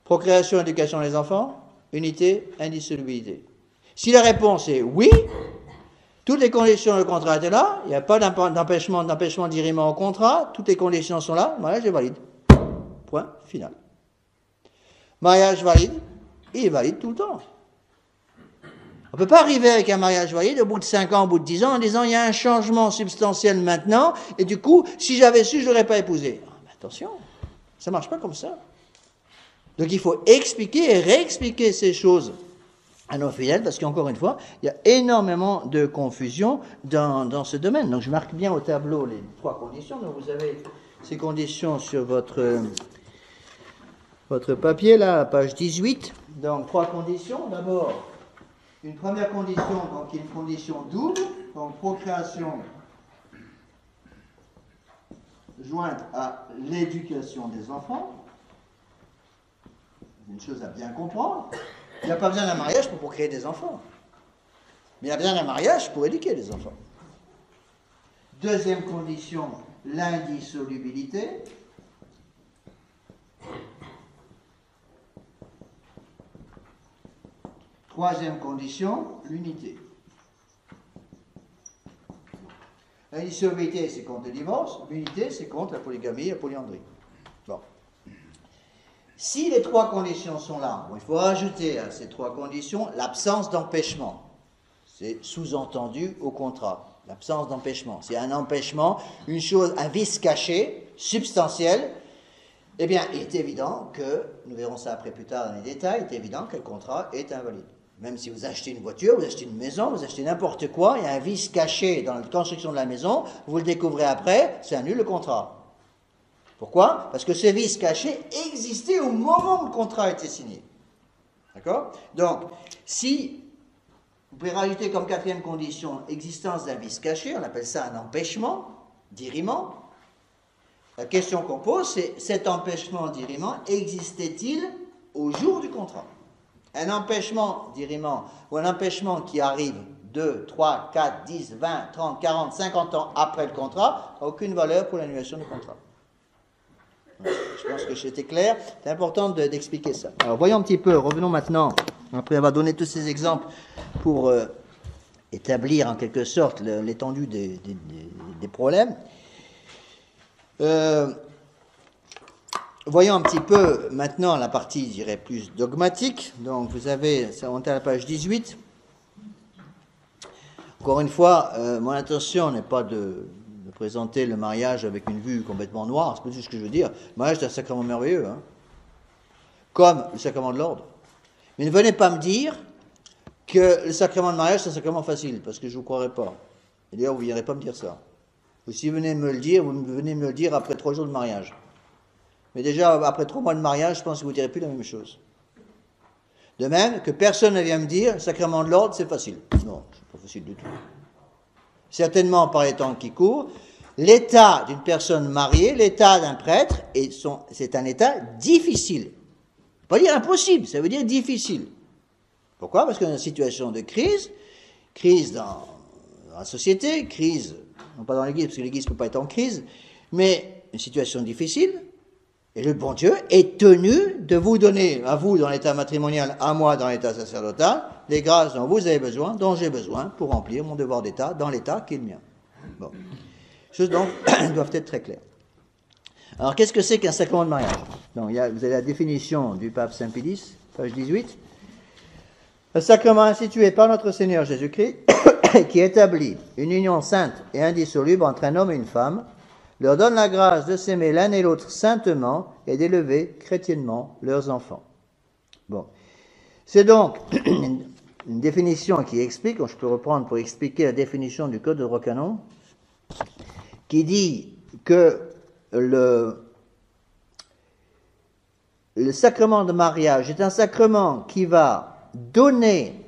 Procréation, éducation des enfants, unité, indissolubilité. Si la réponse est oui, toutes les conditions du contrat étaient là, il n'y a pas d'empêchement d'irriment au contrat, toutes les conditions sont là, le mariage est valide. Point final. Mariage valide, il est valide tout le temps. On ne peut pas arriver avec un mariage valide au bout de 5 ans, au bout de 10 ans, en disant il y a un changement substantiel maintenant, et du coup, si j'avais su, je ne l'aurais pas épousé. Mais attention, ça ne marche pas comme ça. Donc il faut expliquer et réexpliquer ces choses à nos fidèles, parce qu'encore une fois, il y a énormément de confusion dans ce domaine. Donc je marque bien au tableau les 3 conditions. Donc vous avez ces conditions sur votre papier, là, à page 18. Donc 3 conditions. D'abord, une première condition, donc une condition double, donc procréation jointe à l'éducation des enfants. Une chose à bien comprendre. Il n'y a pas besoin d'un mariage pour créer des enfants. Mais il y a besoin d'un mariage pour éduquer les enfants. Deuxième condition, l'indissolubilité. Troisième condition, l'unité. L'indissolubilité, c'est contre le divorce. L'unité, c'est contre la polygamie et la polyandrie. Bon. Si les trois conditions sont là, bon, il faut rajouter à ces trois conditions l'absence d'empêchement. C'est sous-entendu au contrat. L'absence d'empêchement. S'il y a un empêchement, une chose, un vice caché, substantiel, eh bien, il est évident que, nous verrons ça après plus tard dans les détails, il est évident que le contrat est invalide. Même si vous achetez une voiture, vous achetez une maison, vous achetez n'importe quoi, il y a un vice caché dans la construction de la maison, vous le découvrez après, ça annule le contrat. Pourquoi? Parce que ce vice caché existait au moment où le contrat a été signé. D'accord? Donc, si vous pouvez rajouter comme quatrième condition existence d'un vice caché, on appelle ça un empêchement d'irriment. La question qu'on pose, c'est cet empêchement d'iriment existait-il au jour du contrat? Un empêchement d'iriment ou un empêchement qui arrive 2, 3, 4, 10, 20, 30, 40, 50 ans après le contrat n'a aucune valeur pour l'annulation du contrat. Je pense que c'était clair. C'est important d'expliquer ça. Alors voyons un petit peu, revenons maintenant, après avoir donné tous ces exemples pour établir en quelque sorte l'étendue des problèmes. Voyons un petit peu maintenant la partie, je dirais, plus dogmatique. Donc vous avez, ça monte à la page 18. Encore une fois, mon intention n'est pas de présenter le mariage avec une vue complètement noire, c'est pas tout ce que je veux dire. Le mariage est un sacrement merveilleux, hein, comme le sacrement de l'ordre. Mais ne venez pas me dire que le sacrement de mariage c'est un sacrement facile, parce que je ne vous croirai pas. Et d'ailleurs, vous ne viendrez pas me dire ça. Ou si vous venez me le dire, vous venez me le dire après 3 jours de mariage. Mais déjà, après 3 mois de mariage, je pense que vous ne direz plus la même chose. De même que personne ne vient me dire, le sacrement de l'ordre, c'est facile. Non, c'est pas facile du tout. Certainement par les temps qui courent, l'état d'une personne mariée, l'état d'un prêtre, c'est un état difficile. Pas dire impossible, ça veut dire difficile. Pourquoi? Parce qu'on est dans une situation de crise dans la société, crise, non pas dans l'Église, parce que l'Église ne peut pas être en crise, mais une situation difficile, et le bon Dieu est tenu de vous donner, à vous dans l'état matrimonial, à moi dans l'état sacerdotal, les grâces dont vous avez besoin, dont j'ai besoin, pour remplir mon devoir d'état dans l'état qui est le mien. Bon. Les choses donc doivent être très claires. Alors, qu'est-ce que c'est qu'un sacrement de mariage? Donc, vous avez la définition du pape Saint Pie, page 18. Un sacrement institué par notre Seigneur Jésus-Christ, qui établit une union sainte et indissoluble entre un homme et une femme, leur donne la grâce de s'aimer l'un et l'autre saintement et d'élever chrétiennement leurs enfants. Bon. C'est donc une définition qui explique, je peux reprendre pour expliquer la définition du Code de droit canon, qui dit que le sacrement de mariage est un sacrement qui va donner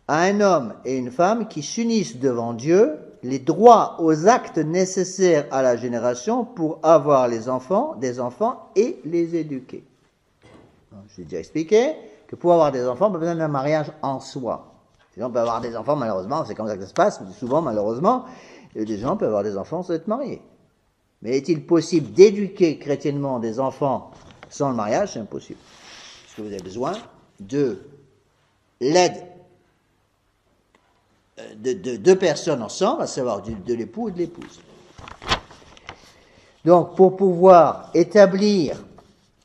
à un homme et une femme qui s'unissent devant Dieu les droits aux actes nécessaires à la génération pour avoir des enfants et les éduquer. J'ai déjà expliqué que pour avoir des enfants, on n'a pas besoin d'un mariage en soi. Les gens peuvent avoir des enfants, malheureusement, c'est comme ça que ça se passe, souvent, malheureusement, des gens peuvent avoir des enfants sans être mariés. Mais est-il possible d'éduquer chrétiennement des enfants sans le mariage? C'est impossible. Parce que vous avez besoin de l'aide de 2 personnes ensemble, à savoir de l'époux et de l'épouse. Donc, pour pouvoir établir,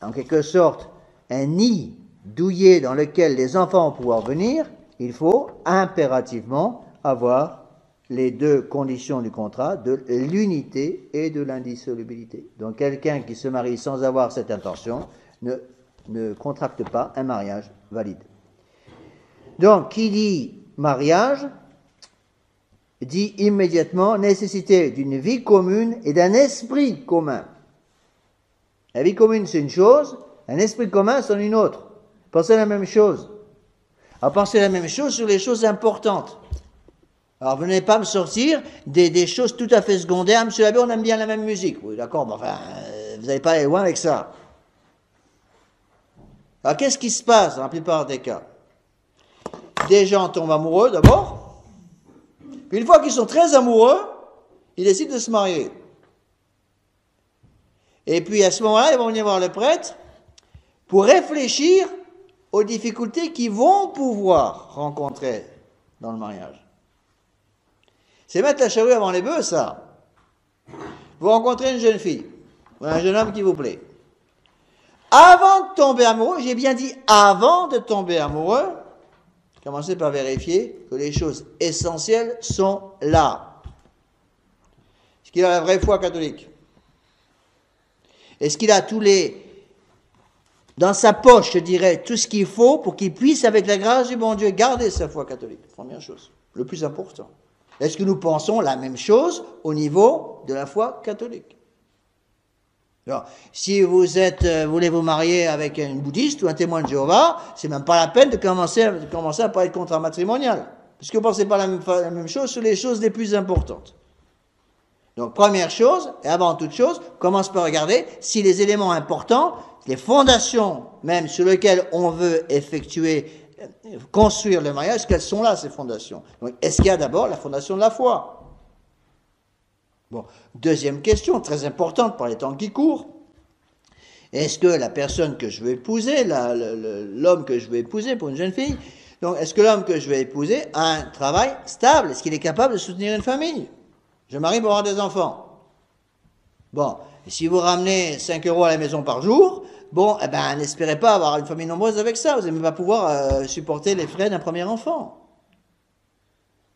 en quelque sorte, un nid douillet dans lequel les enfants vont pouvoir venir, il faut impérativement avoir les 2 conditions du contrat, de l'unité et de l'indissolubilité. Donc, quelqu'un qui se marie sans avoir cette intention ne contracte pas un mariage valide. Donc, qui dit mariage dit immédiatement nécessité d'une vie commune et d'un esprit commun. La vie commune, c'est une chose, un esprit commun, c'en est une autre. Pensez la même chose. Alors, pensez la même chose sur les choses importantes. Alors, venez pas me sortir des choses tout à fait secondaires. Monsieur l'abbé, on aime bien la même musique. Oui, d'accord, mais enfin, vous n'allez pas aller loin avec ça. Alors, qu'est-ce qui se passe dans la plupart des cas? Des gens tombent amoureux d'abord. Puis une fois qu'ils sont très amoureux, ils décident de se marier. Et puis à ce moment-là, ils vont venir voir le prêtre pour réfléchir aux difficultés qu'ils vont pouvoir rencontrer dans le mariage. C'est mettre la charrue avant les bœufs, ça. Vous rencontrez une jeune fille, ou un jeune homme qui vous plaît. Avant de tomber amoureux, j'ai bien dit avant de tomber amoureux, commencez par vérifier que les choses essentielles sont là. Est-ce qu'il a la vraie foi catholique? Est-ce qu'il a dans sa poche, je dirais, tout ce qu'il faut pour qu'il puisse, avec la grâce du bon Dieu, garder sa foi catholique? Première chose, le plus important. Est-ce que nous pensons la même chose au niveau de la foi catholique? Alors, si vous voulez vous marier avec un bouddhiste ou un témoin de Jéhovah, c'est même pas la peine de commencer à parler de contrat matrimonial. Puisque vous ne pensez pas la même chose sur les choses les plus importantes. Donc, première chose, et avant toute chose, commence par regarder si les éléments importants, les fondations même sur lesquelles on veut construire le mariage, est-ce qu'elles sont là, ces fondations? Donc, est-ce qu'il y a d'abord la fondation de la foi? Bon, deuxième question, très importante par les temps qui courent. Est-ce que la personne que je veux épouser, l'homme que je veux épouser pour une jeune fille, donc est-ce que l'homme que je vais épouser a un travail stable? Est-ce qu'il est capable de soutenir une famille? Je marie pour avoir des enfants. Bon, et si vous ramenez 5 € à la maison par jour, bon, eh ben, n'espérez pas avoir une famille nombreuse avec ça. Vous n'allez même pas pouvoir supporter les frais d'un premier enfant.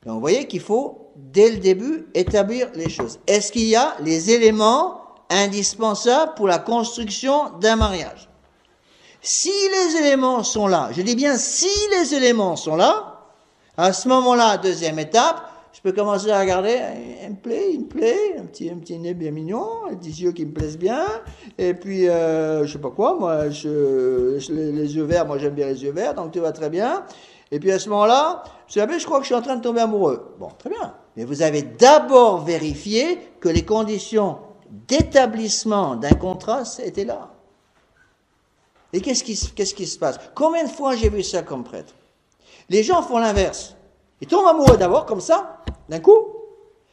Donc, vous voyez qu'il faut, dès le début, établir les choses. Est-ce qu'il y a les éléments indispensables pour la construction d'un mariage? Si les éléments sont là, je dis bien si les éléments sont là, à ce moment-là, deuxième étape, je peux commencer à regarder, il me plaît, un petit nez bien mignon, des yeux qui me plaisent bien, et puis, je sais pas quoi, moi, les yeux verts, moi j'aime bien les yeux verts, donc tout va très bien. Et puis à ce moment-là, je crois que je suis en train de tomber amoureux. Bon, très bien. Mais vous avez d'abord vérifié que les conditions d'établissement d'un contrat étaient là. Et qu'est-ce qui se passe? Combien de fois j'ai vu ça comme prêtre? Les gens font l'inverse. Ils tombent amoureux d'abord, comme ça, d'un coup.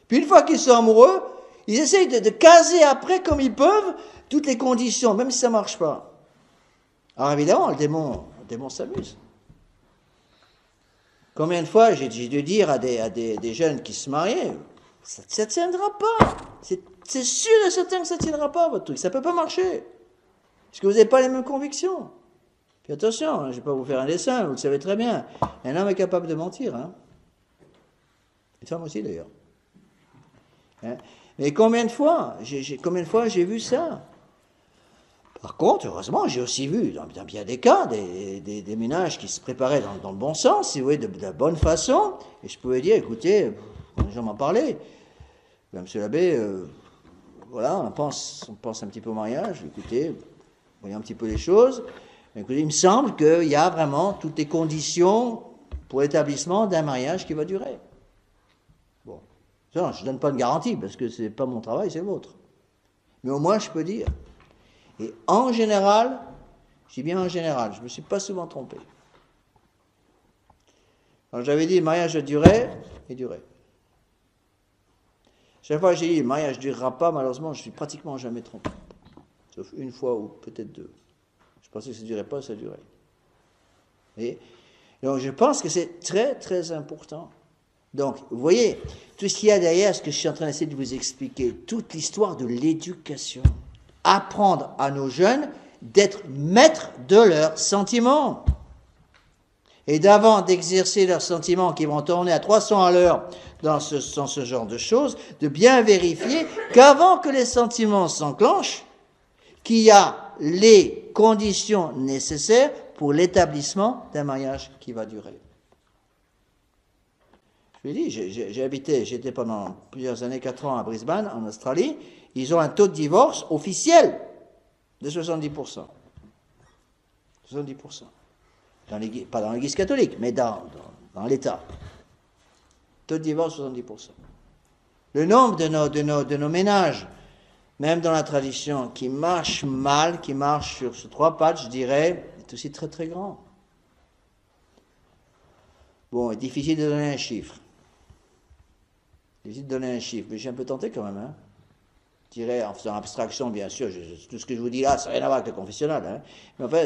Puis une fois qu'ils sont amoureux, ils essayent de caser après, comme ils peuvent, toutes les conditions, même si ça ne marche pas. Alors évidemment, le démon s'amuse. Combien de fois j'ai dû dire à des jeunes qui se mariaient, ça ne tiendra pas. C'est sûr et certain que ça ne tiendra pas, votre truc. Ça ne peut pas marcher. Parce que vous n'avez pas les mêmes convictions. Puis attention, je ne vais pas vous faire un dessin, vous le savez très bien. Un homme est capable de mentir. Une femme aussi, d'ailleurs. Mais combien de fois j'ai vu ça? Par contre, heureusement, j'ai aussi vu, dans bien des cas, des ménages qui se préparaient dans le bon sens, si vous voyez, de la bonne façon. Et je pouvais dire, écoutez, quand les gens m'en parlaient, monsieur l'abbé, voilà, on pense un petit peu au mariage, écoutez, voyons un petit peu les choses. Écoutez, il me semble qu'il y a vraiment toutes les conditions pour l'établissement d'un mariage qui va durer. Bon, ça, je ne donne pas de garantie, parce que ce n'est pas mon travail, c'est le vôtre. Mais au moins, je peux dire. Et en général, je dis bien en général, je ne me suis pas souvent trompé. Quand j'avais dit le mariage durait, il durait. Chaque fois que j'ai dit le mariage ne durera pas, malheureusement, je ne suis pratiquement jamais trompé. Sauf une fois ou peut-être deux. Je pensais que ça ne durait pas, ça durait. Et donc je pense que c'est très très important. Donc, vous voyez, tout ce qu'il y a derrière, ce que je suis en train d'essayer de vous expliquer, toute l'histoire de l'éducation. Apprendre à nos jeunes d'être maîtres de leurs sentiments. Et d'avant d'exercer leurs sentiments qui vont tourner à 300 à l'heure dans ce genre de choses, de bien vérifier qu'avant que les sentiments s'enclenchent, qu'il y a les conditions nécessaires pour l'établissement d'un mariage qui va durer. Je lui ai dit, j'étais pendant plusieurs années, 4 ans à Brisbane, en Australie. Ils ont un taux de divorce officiel de 70%. 70%. Pas dans l'Église catholique, mais dans l'État. Taux de divorce, 70%. Le nombre de nos ménages, même dans la tradition, qui marchent mal, qui marchent sur 3 pattes, je dirais, est aussi très très grand. Bon, il est difficile de donner un chiffre. Mais je suis un peu tenté quand même, Je dirais, en faisant abstraction, bien sûr, tout ce que je vous dis là, ça n'a rien à voir avec le confessionnal, Mais enfin,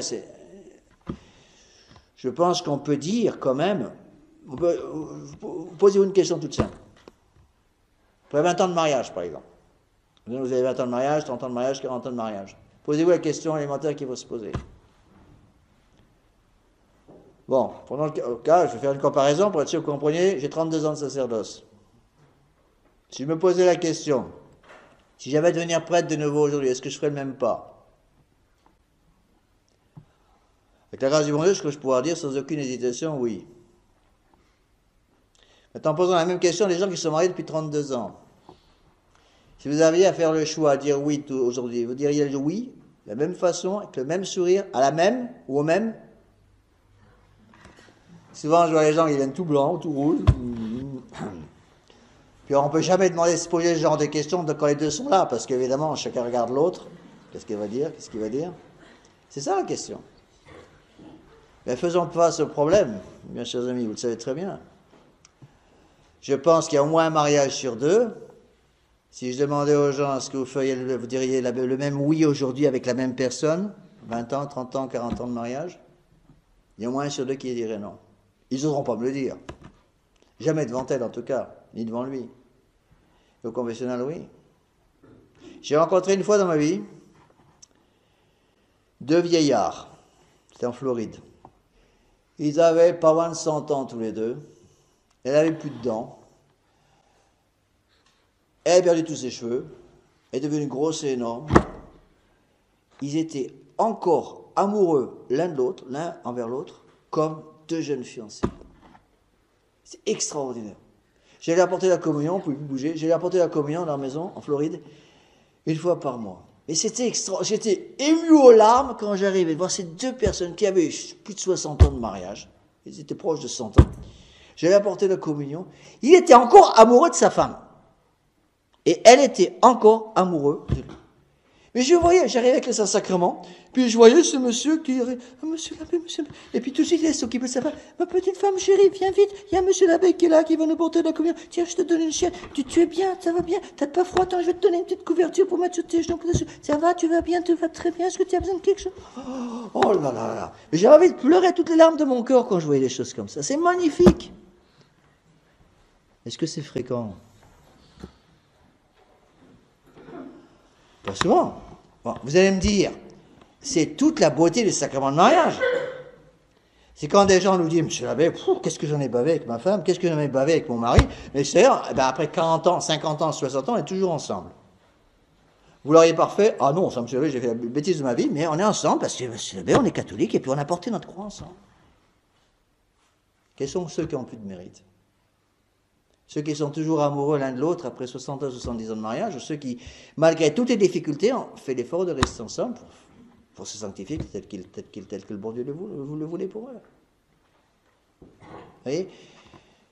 je pense qu'on peut dire quand même, vous posez une question toute simple. Après 20 ans de mariage, par exemple. Vous avez 20 ans de mariage, 30 ans de mariage, 40 ans de mariage. Posez-vous la question élémentaire qu'il faut se poser. Bon, prenons le cas, je vais faire une comparaison pour être sûr que vous compreniez. J'ai 32 ans de sacerdoce. Si je me posais la question, si j'avais à devenir prêtre de nouveau aujourd'hui, est-ce que je ferais le même pas? Avec la grâce du bon Dieu, ce que je pourrais dire sans aucune hésitation, oui. Maintenant, posons la même question à des gens qui sont mariés depuis 32 ans. Si vous aviez à faire le choix, à dire oui aujourd'hui, vous diriez le oui, de la même façon, avec le même sourire, à la même ou au même? Souvent, je vois les gens qui viennent tout blancs, tout rouges. Puis on ne peut jamais demander de se poser ce genre de questions quand les deux sont là, parce qu'évidemment, chacun regarde l'autre. Qu'est-ce qu'il va dire? Qu'est-ce qu'il va dire? C'est ça la question. Mais faisons face au problème, bien chers amis, vous le savez très bien. Je pense qu'il y a au moins un mariage sur deux. Si je demandais aux gens, est-ce que vous diriez le même oui aujourd'hui avec la même personne, 20 ans, 30 ans, 40 ans de mariage? Il y a au moins un sur deux qui dirait non. Ils n'oseront pas me le dire. Jamais devant elle en tout cas, ni devant lui. Et au confessionnal, oui. J'ai rencontré une fois dans ma vie deux vieillards. C'était en Floride. Ils avaient pas loin de 100 ans tous les deux. Elle avait plus de dents. Elle a perdu tous ses cheveux. Elle est devenue grosse et énorme. Ils étaient encore amoureux l'un de l'autre, l'un envers l'autre, comme deux jeunes fiancés. C'est extraordinaire. J'allais apporter la communion, on ne pouvait plus bouger. J'allais apporter la communion dans leur maison, en Floride, une fois par mois. Et c'était j'étais ému aux larmes quand j'arrivais de voir ces deux personnes qui avaient plus de 60 ans de mariage. Ils étaient proches de 100 ans. J'allais apporter la communion. Il était encore amoureux de sa femme. Et elle était encore amoureuse de lui. Mais je voyais, j'arrivais avec le Saint-Sacrement, puis je voyais ce monsieur qui dirait, ah, monsieur l'abbé, monsieur l'abbé. Et puis tout de suite, il s'occupait de sa femme. Ma petite femme chérie, viens vite, il y a monsieur l'abbé qui est là, qui va nous porter de la communion. Tiens, je te donne une chienne. Tu es bien, ça va bien, t'as pas froid, attends, je vais te donner une petite couverture pour mettre sur tes genoux. Ça va, tu vas bien, tu vas très bien, est-ce que tu as besoin de quelque chose? Oh là là là. Mais j'avais envie de pleurer toutes les larmes de mon corps quand je voyais des choses comme ça. C'est magnifique. Est-ce que c'est fréquent? Pas souvent. Bon, vous allez me dire, c'est toute la beauté du sacrement de mariage. C'est quand des gens nous disent, monsieur l'abbé, qu'est-ce que j'en ai bavé avec ma femme, qu'est-ce que j'en ai bavé avec mon mari, mais c'est après 40 ans, 50 ans, 60 ans, on est toujours ensemble. Vous l'auriez parfait? Ah non, ça, monsieur l'abbé, j'ai fait la bêtise de ma vie, mais on est ensemble parce que monsieur l'abbé, on est catholique et puis on a porté notre croix ensemble. Quels sont ceux qui ont plus de mérite? Ceux qui sont toujours amoureux l'un de l'autre après 60 ans, 70 ans de mariage, ou ceux qui, malgré toutes les difficultés, ont fait l'effort de rester ensemble pour se sanctifier tel que le bon Dieu vous le voulez pour eux. Vous voyez?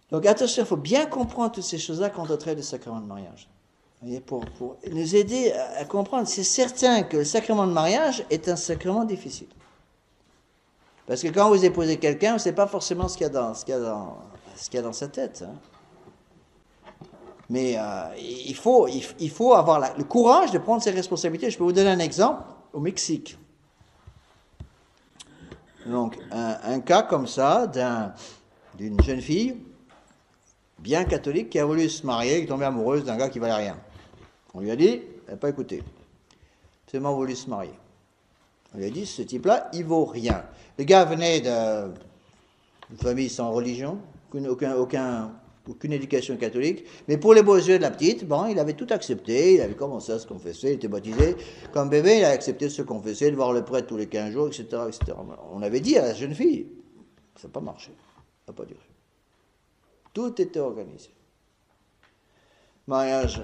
Donc attention, il faut bien comprendre toutes ces choses-là quand on traite du sacrement de mariage. Vous voyez, pour nous aider à comprendre. C'est certain que le sacrement de mariage est un sacrement difficile. Parce que quand vous épousez quelqu'un, vous ne savez pas forcément ce qu'il y a dans sa tête. Hein. Mais il faut avoir le courage de prendre ses responsabilités. Je peux vous donner un exemple au Mexique. Donc, un cas comme ça d'une jeune fille bien catholique qui a voulu se marier, qui est tombée amoureuse d'un gars qui valait rien. On lui a dit, elle n'a pas écouté. Elle a seulement voulu se marier. On lui a dit, ce type-là, il vaut rien. Le gars venait d'une famille sans religion, aucune éducation catholique, mais pour les beaux yeux de la petite, bon, il avait tout accepté, il avait commencé à se confesser, il était baptisé. Comme bébé, il a accepté de se confesser, de voir le prêtre tous les 15 jours, etc., etc. On avait dit à la jeune fille, ça n'a pas marché, ça n'a pas duré. Tout était organisé. Mariage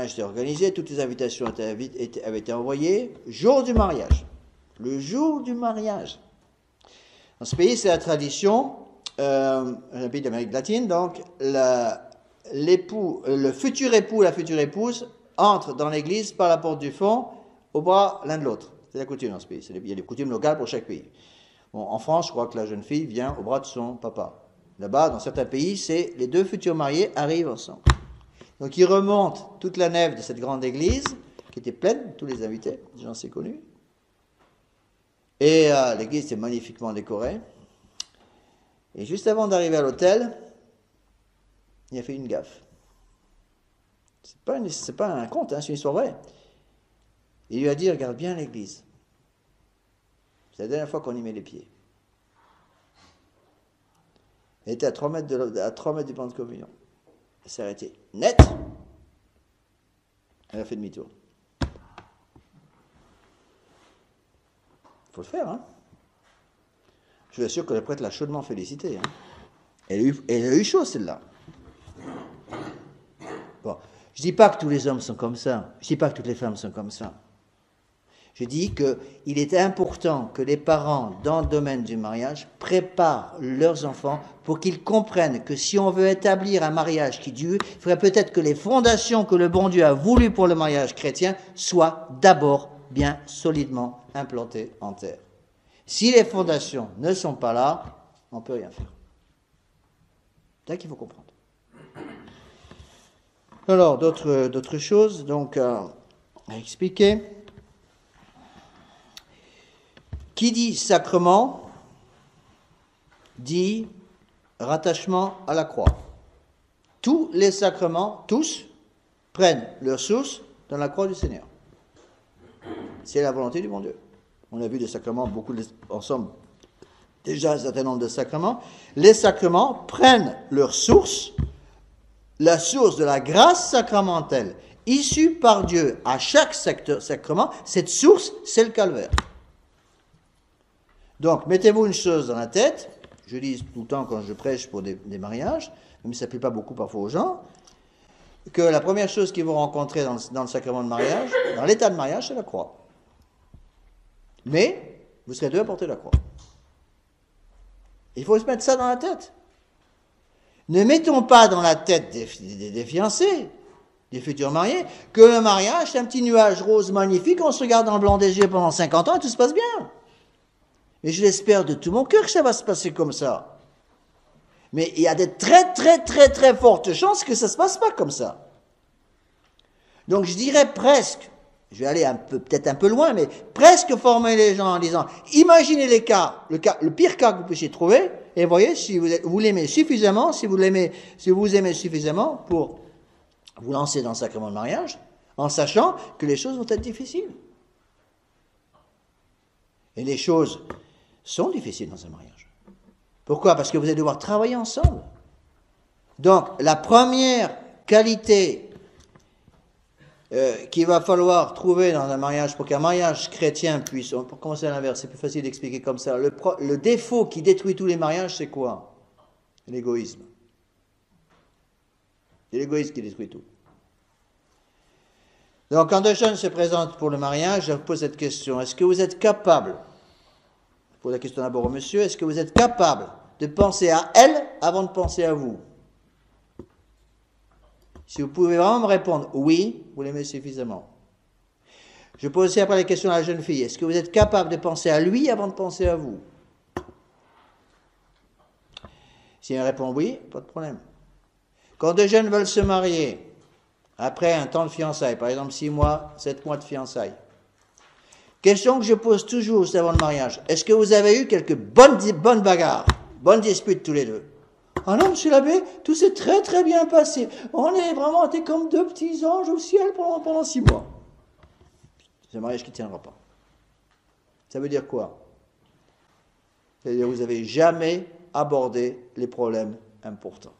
était organisé, toutes les invitations avaient été envoyées. Jour du mariage. Le jour du mariage. Dans ce pays, c'est la tradition, un pays d'Amérique latine, donc le futur époux, la future épouse entrent dans l'église par la porte du fond, au bras l'un de l'autre. C'est la coutume dans ce pays. Il y a des coutumes locales pour chaque pays. Bon, en France, je crois que la jeune fille vient au bras de son papa. Là-bas, dans certains pays, c'est les deux futurs mariés arrivent ensemble. Donc, ils remontent toute la nef de cette grande église, qui était pleine, tous les invités, des gens assez connus. Et l'église était magnifiquement décorée. Et juste avant d'arriver à l'hôtel, il a fait une gaffe. C'est pas un conte, hein, c'est une histoire vraie. Il lui a dit, regarde bien l'église. C'est la dernière fois qu'on y met les pieds. Elle était à 3 mètres du banc de communion. Elle s'est arrêtée net. Elle a fait demi-tour. Il faut le faire, hein. Je vous assure que le prêtre l'a chaudement félicité. Hein. Elle a eu chaud, celle-là. Bon, je ne dis pas que tous les hommes sont comme ça. Je ne dis pas que toutes les femmes sont comme ça. Je dis qu'il est important que les parents, dans le domaine du mariage, préparent leurs enfants pour qu'ils comprennent que si on veut établir un mariage qui dure, il faudrait peut-être que les fondations que le bon Dieu a voulues pour le mariage chrétien soient d'abord bien solidement implantées en terre. Si les fondations ne sont pas là, on ne peut rien faire. C'est ça qu'il faut comprendre. Alors, d'autres choses donc à expliquer. Qui dit sacrement dit rattachement à la croix. Tous les sacrements, tous, prennent leur source dans la croix du Seigneur. C'est la volonté du bon Dieu. On a vu des sacrements, beaucoup ensemble, déjà un certain nombre de sacrements. Les sacrements prennent leur source, la source de la grâce sacramentelle, issue par Dieu à chaque sacrement. Cette source, c'est le calvaire. Donc, mettez-vous une chose dans la tête, je dis tout le temps quand je prêche pour des mariages, même si ça ne plaît pas beaucoup parfois aux gens, que la première chose qu'ils vont rencontrer dans le sacrement de mariage, dans l'état de mariage, c'est la croix. Mais, vous serez deux à porter la croix. Il faut se mettre ça dans la tête. Ne mettons pas dans la tête des fiancés, des futurs mariés, que le mariage, c'est un petit nuage rose magnifique, on se regarde dans le blanc des yeux pendant 50 ans et tout se passe bien. Et je l'espère de tout mon cœur que ça va se passer comme ça. Mais il y a de très, très, très, très fortes chances que ça ne se passe pas comme ça. Donc je dirais presque, je vais aller peut-être un peu loin, mais presque former les gens en disant, imaginez le pire cas que vous puissiez trouver, et voyez si vous l'aimez suffisamment, si vous aimez suffisamment pour vous lancer dans le sacrement de mariage, en sachant que les choses vont être difficiles. Et les choses sont difficiles dans un mariage. Pourquoi? Parce que vous allez devoir travailler ensemble. Donc, la première qualité qu'il va falloir trouver dans un mariage pour qu'un mariage chrétien puisse... Pour commencer à l'inverse, c'est plus facile d'expliquer comme ça. Le défaut qui détruit tous les mariages, c'est quoi? L'égoïsme. C'est l'égoïsme qui détruit tout. Donc, quand deux jeunes se présentent pour le mariage, je vous pose cette question. Est-ce que vous êtes capable, je pose la question d'abord au monsieur, est-ce que vous êtes capable de penser à elle avant de penser à vous? Si vous pouvez vraiment me répondre oui, vous l'aimez suffisamment. Je pose aussi après la question à la jeune fille. Est-ce que vous êtes capable de penser à lui avant de penser à vous? Si elle répond oui, pas de problème. Quand deux jeunes veulent se marier, après un temps de fiançailles, par exemple 6 mois, 7 mois de fiançailles, question que je pose toujours juste avant le mariage. Est-ce que vous avez eu quelques bonnes bagarres, bonnes disputes tous les deux? Ah non, monsieur l'abbé, tout s'est très très bien passé. On est vraiment été comme deux petits anges au ciel pendant 6 mois. C'est un mariage qui ne tiendra pas. Ça veut dire quoi? C'est-à-dire que vous n'avez jamais abordé les problèmes importants.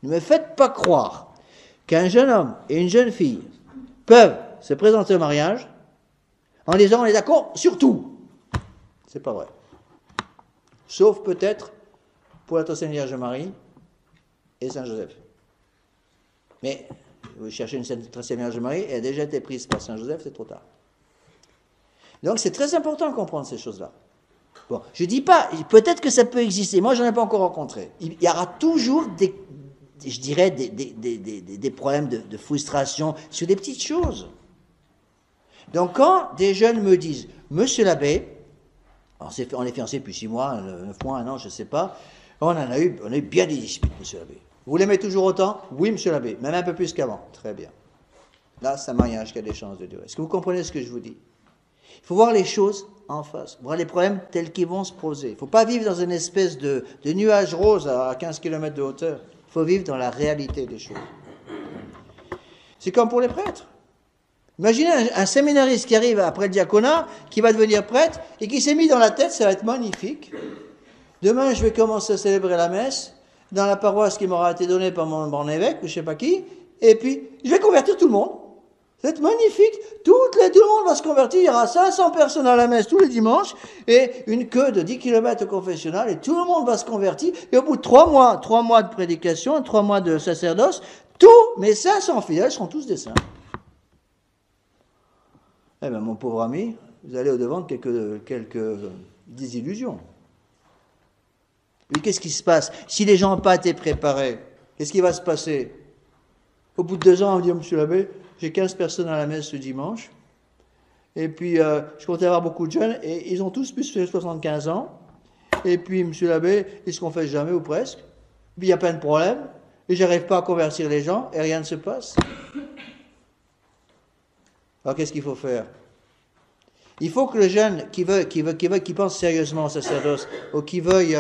Ne me faites pas croire qu'un jeune homme et une jeune fille peuvent se présenter au mariage en disant on est d'accord sur tout. C'est pas vrai. Sauf peut-être pour la Sainte Vierge Marie et Saint Joseph. Mais vous cherchez une Sainte Vierge Marie, elle a déjà été prise par Saint Joseph, c'est trop tard. Donc c'est très important de comprendre ces choses-là. Bon, je dis pas, peut-être que ça peut exister, moi je n'en ai pas encore rencontré. Il y aura toujours des problèmes de frustration sur des petites choses. Donc quand des jeunes me disent, monsieur l'abbé, on est fiancés depuis 6 mois, 9 mois, 1 an, je ne sais pas, on a eu bien des disputes, monsieur l'abbé. Vous l'aimez toujours autant? Oui, monsieur l'abbé, même un peu plus qu'avant. Très bien. Là, c'est un mariage qui a des chances de durer. Est-ce que vous comprenez ce que je vous dis? Il faut voir les choses en face, voir les problèmes tels qu'ils vont se poser. Il ne faut pas vivre dans une espèce de nuage rose à 15 km de hauteur. Il faut vivre dans la réalité des choses. C'est comme pour les prêtres. Imaginez un séminariste qui arrive après le diaconat, qui va devenir prêtre, et qui s'est mis dans la tête, ça va être magnifique. Demain, je vais commencer à célébrer la messe, dans la paroisse qui m'aura été donnée par mon évêque, ou je ne sais pas qui, et puis je vais convertir tout le monde. Ça va être magnifique. Tout le monde va se convertir. Il y aura 500 personnes à la messe tous les dimanches et une queue de 10 km au confessionnal et tout le monde va se convertir. Et au bout de 3 mois de prédication, 3 mois de sacerdoce, tous mes 500 fidèles seront tous des saints. Eh bien, mon pauvre ami, vous allez au-devant de quelques désillusions. Mais qu'est-ce qui se passe? Si les gens n'ont pas été préparés, qu'est-ce qui va se passer? Au bout de 2 ans, on va dire, monsieur l'abbé, j'ai 15 personnes à la messe ce dimanche. Et puis, je comptais avoir beaucoup de jeunes, et ils ont tous plus de 75 ans. Et puis, monsieur l'abbé, ils se confessent jamais, ou presque. Puis, il y a plein de problèmes. Et j'arrive pas à convertir les gens, et rien ne se passe. Alors, qu'est-ce qu'il faut faire? Il faut que le jeune qui pense sérieusement au sacerdoce, ou qui veuille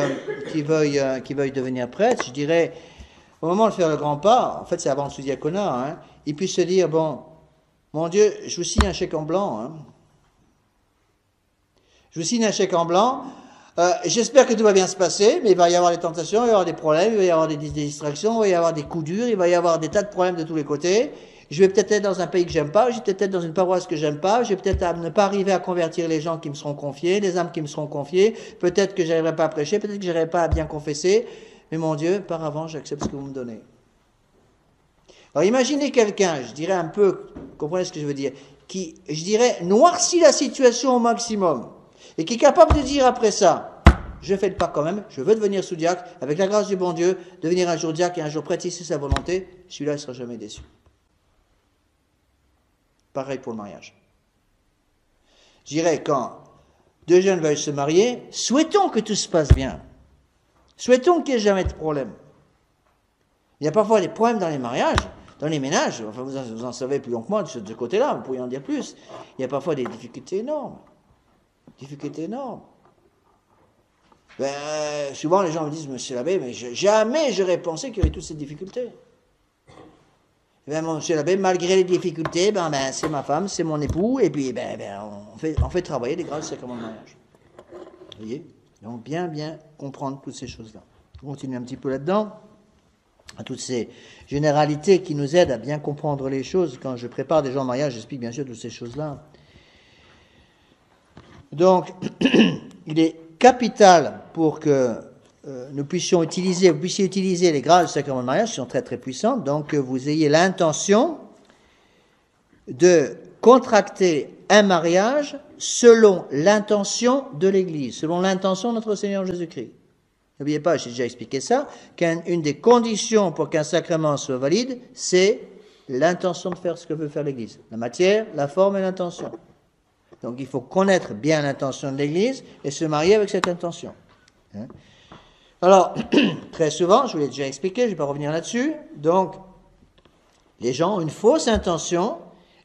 devenir prêtre, je dirais, au moment de faire le grand pas, en fait c'est avant le sous-diaconat, hein, il puisse se dire, bon, mon Dieu, je vous signe un chèque en blanc. Hein. Je vous signe un chèque en blanc, j'espère que tout va bien se passer, mais il va y avoir des tentations, il va y avoir des problèmes, il va y avoir des distractions, il va y avoir des coups durs, il va y avoir des tas de problèmes de tous les côtés. Je vais peut-être être dans un pays que j'aime pas, je vais peut-être être dans une paroisse que j'aime pas, je vais peut-être ne pas arriver à convertir les gens qui me seront confiés, les âmes qui me seront confiées, peut-être que je n'arriverai pas à prêcher, peut-être que je n'arriverai pas à bien confesser, mais mon Dieu, par avant, j'accepte ce que vous me donnez. Alors imaginez quelqu'un, je dirais un peu, comprenez ce que je veux dire, qui, je dirais, noircit la situation au maximum, et qui est capable de dire après ça, je fais le pas quand même, je veux devenir sous-diacre, avec la grâce du bon Dieu, devenir un jour diacre et un jour prêtre, si c'est sa volonté, celui-là ne sera jamais déçu. Pareil pour le mariage. Je dirais, quand 2 jeunes veulent se marier, souhaitons que tout se passe bien. Souhaitons qu'il n'y ait jamais de problème. Il y a parfois des problèmes dans les mariages, dans les ménages, enfin vous en savez plus long que moi de ce côté-là, vous pourriez en dire plus. Il y a parfois des difficultés énormes. Souvent les gens me disent, monsieur l'abbé, mais jamais j'aurais pensé qu'il y aurait toutes ces difficultés. Monsieur l'abbé, malgré les difficultés, c'est ma femme, c'est mon époux, et puis on fait travailler les grâces du sacrement de mariage. Vous voyez? Donc bien comprendre toutes ces choses-là. On continue un petit peu là-dedans, à toutes ces généralités qui nous aident à bien comprendre les choses. Quand je prépare des gens au mariage, j'explique bien sûr toutes ces choses-là. Donc, il est capital pour que vous puissiez utiliser les grâces du sacrement de mariage, qui sont très très puissantes, donc que vous ayez l'intention de contracter un mariage selon l'intention de l'Église, selon l'intention de notre Seigneur Jésus-Christ. N'oubliez pas, j'ai déjà expliqué ça, qu'une des conditions pour qu'un sacrement soit valide, c'est l'intention de faire ce que veut faire l'Église. La matière, la forme et l'intention. Donc il faut connaître bien l'intention de l'Église et se marier avec cette intention. Hein? Alors, très souvent, je vous l'ai déjà expliqué, je ne vais pas revenir là-dessus, donc les gens ont une fausse intention,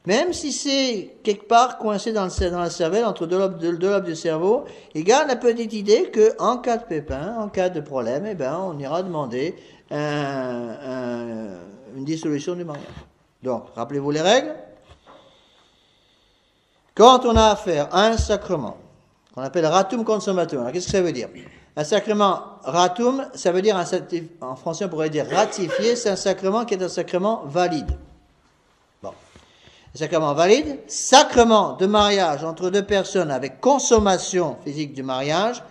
même si c'est quelque part coincé dans la cervelle, entre deux lobes du cerveau, ils gardent la petite idée qu'en cas de pépin, en cas de problème, on ira demander une dissolution du mariage. Donc, rappelez-vous les règles. Quand on a affaire à un sacrement, qu'on appelle ratum consummatum, alors qu'est-ce que ça veut dire? Un sacrement ratum, ça veut dire, en français on pourrait dire ratifié, c'est un sacrement qui est un sacrement valide. Bon. Un sacrement valide, sacrement de mariage entre 2 personnes avec consommation physique du mariage,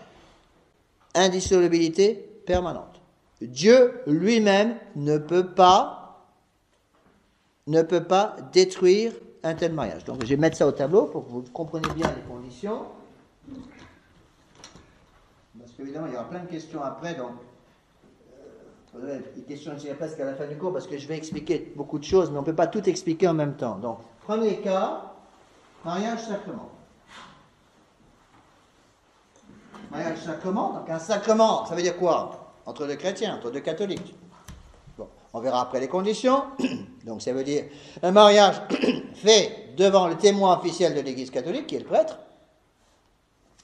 indissolubilité permanente. Dieu lui-même ne peut pas détruire un tel mariage. Donc je vais mettre ça au tableau pour que vous compreniez bien les conditions. Parce qu'évidemment, il y aura plein de questions après, donc les questions, je dirais presque à la fin du cours, parce que je vais expliquer beaucoup de choses, mais on ne peut pas tout expliquer en même temps. Donc, premier cas, mariage sacrement. Mariage sacrement, donc un sacrement, ça veut dire quoi? Entre 2 chrétiens, entre 2 catholiques. Bon, on verra après les conditions. Donc ça veut dire un mariage fait devant le témoin officiel de l'Église catholique, qui est le prêtre.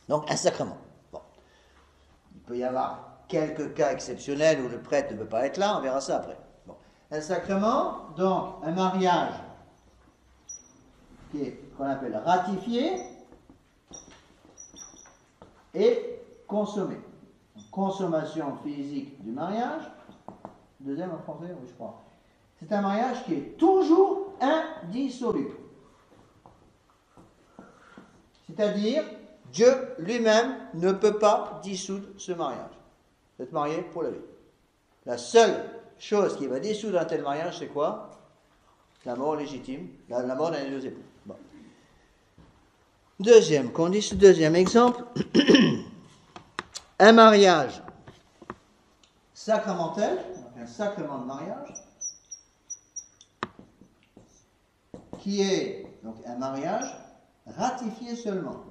Donc un sacrement. Bon. Il peut y avoir quelques cas exceptionnels où le prêtre ne peut pas être là, on verra ça après. Bon. Un sacrement, donc un mariage qui est qu'on appelle ratifié et consommé. Consommation physique du mariage. Deuxième en français, oui, je crois. C'est un mariage qui est toujours indissoluble. C'est-à-dire, Dieu lui-même ne peut pas dissoudre ce mariage. Vous êtes marié pour la vie. La seule chose qui va dissoudre un tel mariage, c'est quoi? La mort légitime, la mort d'un des deux époux. Bon. Deuxième exemple, un mariage sacramentel, donc un sacrement de mariage, qui est donc un mariage ratifié seulement.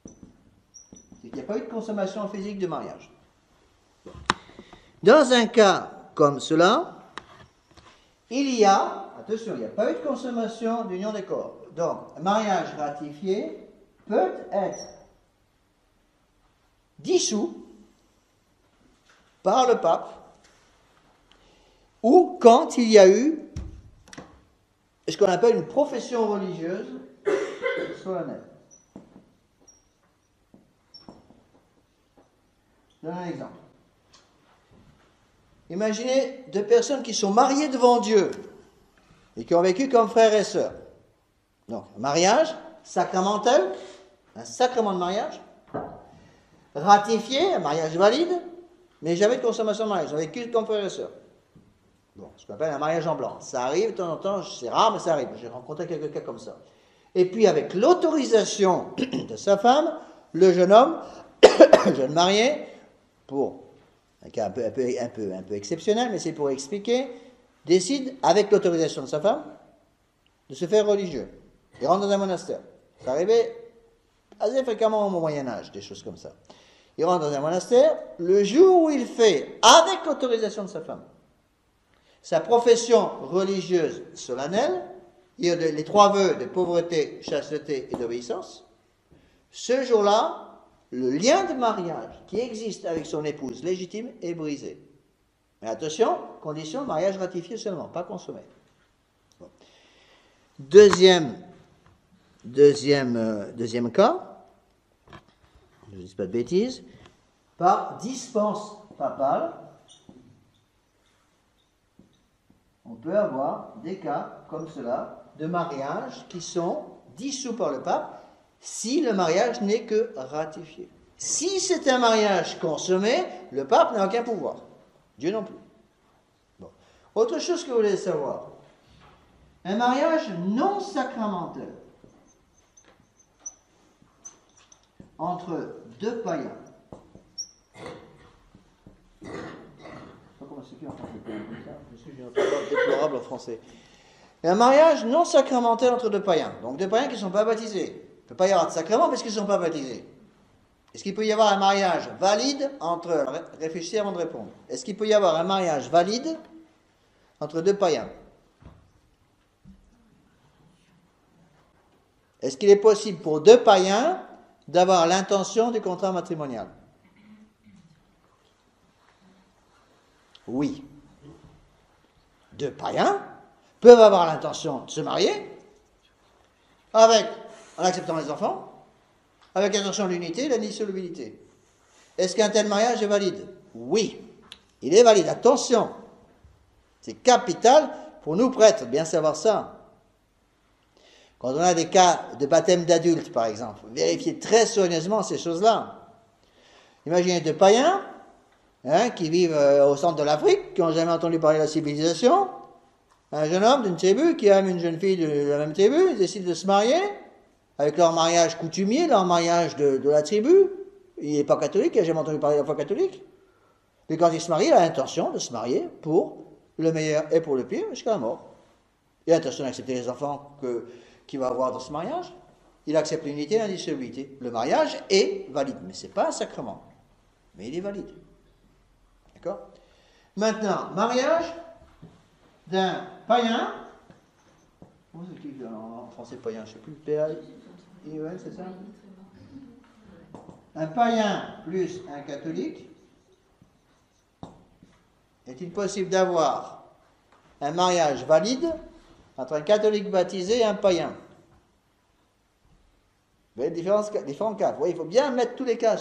C'est qu'il n'y a pas eu de consommation physique de mariage. Dans un cas comme cela, il n'y a pas eu de consommation d'union des corps. Donc, un mariage ratifié peut être dissous par le pape ou quand il y a eu ce qu'on appelle une profession religieuse solennelle. Je donne un exemple. Imaginez deux personnes qui sont mariées devant Dieu et qui ont vécu comme frères et sœurs. Donc, mariage sacramentel, un sacrement de mariage, ratifié, un mariage valide, mais jamais de consommation de mariage, ils ont vécu comme frères et sœurs. Bon, ce qu'on appelle un mariage en blanc. Ça arrive de temps en temps, c'est rare, mais ça arrive. J'ai rencontré quelques cas comme ça. Et puis, avec l'autorisation de sa femme, le jeune homme, jeune marié, pour un cas un peu exceptionnel, mais c'est pour expliquer, décide, avec l'autorisation de sa femme, de se faire religieux. Il rentre dans un monastère. Ça arrivait assez fréquemment au Moyen-Âge, des choses comme ça. Il rentre dans un monastère, le jour où il fait, avec l'autorisation de sa femme, sa profession religieuse solennelle, il y a les trois vœux de pauvreté, chasteté et d'obéissance, ce jour-là, le lien de mariage qui existe avec son épouse légitime est brisé. Mais attention, condition de mariage ratifié seulement, pas consommé. Bon. Deuxième cas, je ne dis pas de bêtises, par dispense papale, on peut avoir des cas comme cela de mariages qui sont dissous par le pape si le mariage n'est que ratifié. Si c'est un mariage consommé, le pape n'a aucun pouvoir. Dieu non plus. Bon. Autre chose que vous voulez savoir, un mariage non sacramentel entre deux païens. Je ne sais pas comment c'est en français, parce que j'ai un peu déplorable en français. Un mariage non sacramentel entre deux païens, donc deux païens qui ne sont pas baptisés. Il ne peut pas y avoir de sacrement parce qu'ils ne sont pas baptisés. Est-ce qu'il peut y avoir un mariage valide entre... Réfléchissez avant de répondre. Est-ce qu'il peut y avoir un mariage valide entre deux païens? Est-ce qu'il est possible pour deux païens d'avoir l'intention du contrat matrimonial? Oui. Deux païens peuvent avoir l'intention de se marier en acceptant les enfants, avec l'intention de l'unité et de l'indissolubilité. Est-ce qu'un tel mariage est valide? Oui, il est valide. Attention, c'est capital pour nous prêtres, bien savoir ça. Quand on a des cas de baptême d'adultes, par exemple, vérifiez très soigneusement ces choses-là. Imaginez deux païens qui vivent au centre de l'Afrique, qui n'ont jamais entendu parler de la civilisation. Un jeune homme d'une tribu qui aime une jeune fille de la même tribu, ils décident de se marier avec leur mariage coutumier, leur mariage de la tribu. Il n'est pas catholique, il n'a jamais entendu parler de la foi catholique. Et quand il se marie, il a l'intention de se marier pour le meilleur et pour le pire jusqu'à la mort. Il a l'intention d'accepter les enfants qu'il va avoir dans ce mariage. Il accepte l'unité et l'indissolubilité. Le mariage est valide, mais ce n'est pas un sacrement. Mais il est valide. D'accord? Maintenant, mariage d'un païen. Comment c'est écrit en français païen? Je ne sais plus. P-A-I-E-N, c'est ça? Un païen plus un catholique. Est-il possible d'avoir un mariage valide entre un catholique baptisé et un païen? Vous voyez, différents cas. Vous voyez, il faut bien mettre tous les cas.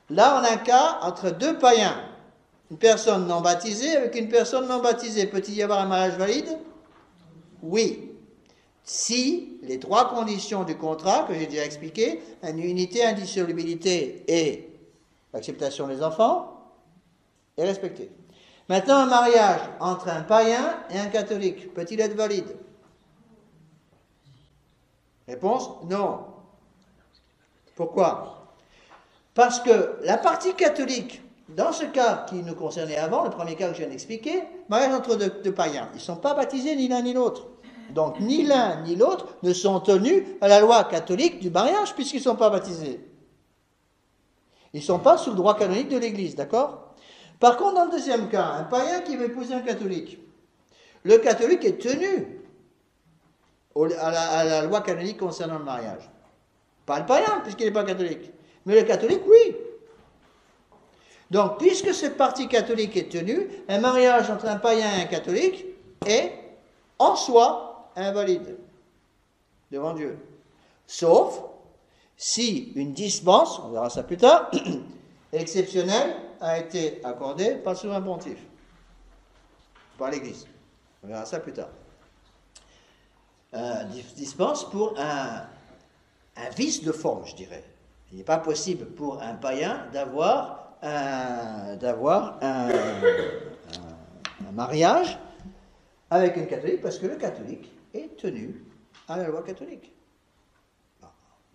Là, on a un cas entre deux païens. Une personne non baptisée avec une personne non baptisée. Peut-il y avoir un mariage valide? Oui. Si les trois conditions du contrat, que j'ai déjà expliquées, une unité, indissolubilité et l'acceptation des enfants, est respectée. Maintenant, un mariage entre un païen et un catholique, peut-il être valide? Réponse, non. Pourquoi? Parce que la partie catholique, dans ce cas qui nous concernait avant, le premier cas que je viens d'expliquer, mariage entre deux païens, ils ne sont pas baptisés ni l'un ni l'autre. Donc ni l'un ni l'autre ne sont tenus à la loi catholique du mariage puisqu'ils ne sont pas baptisés. Ils ne sont pas sous le droit canonique de l'Église, d'accord? Par contre, dans le deuxième cas, un païen qui veut épouser un catholique, le catholique est tenu à la loi canonique concernant le mariage. Pas le païen, puisqu'il n'est pas catholique. Mais le catholique, oui. Donc, puisque cette partie catholique est tenue, un mariage entre un païen et un catholique est, en soi, invalide devant Dieu. Sauf si une dispense, on verra ça plus tard, exceptionnelle, a été accordée par le souverain pontife, par l'Église. On verra ça plus tard. Dispense pour un vice de forme, je dirais. Il n'est pas possible pour un païen d'avoir un mariage avec une catholique parce que le catholique est tenu à la loi catholique. Vous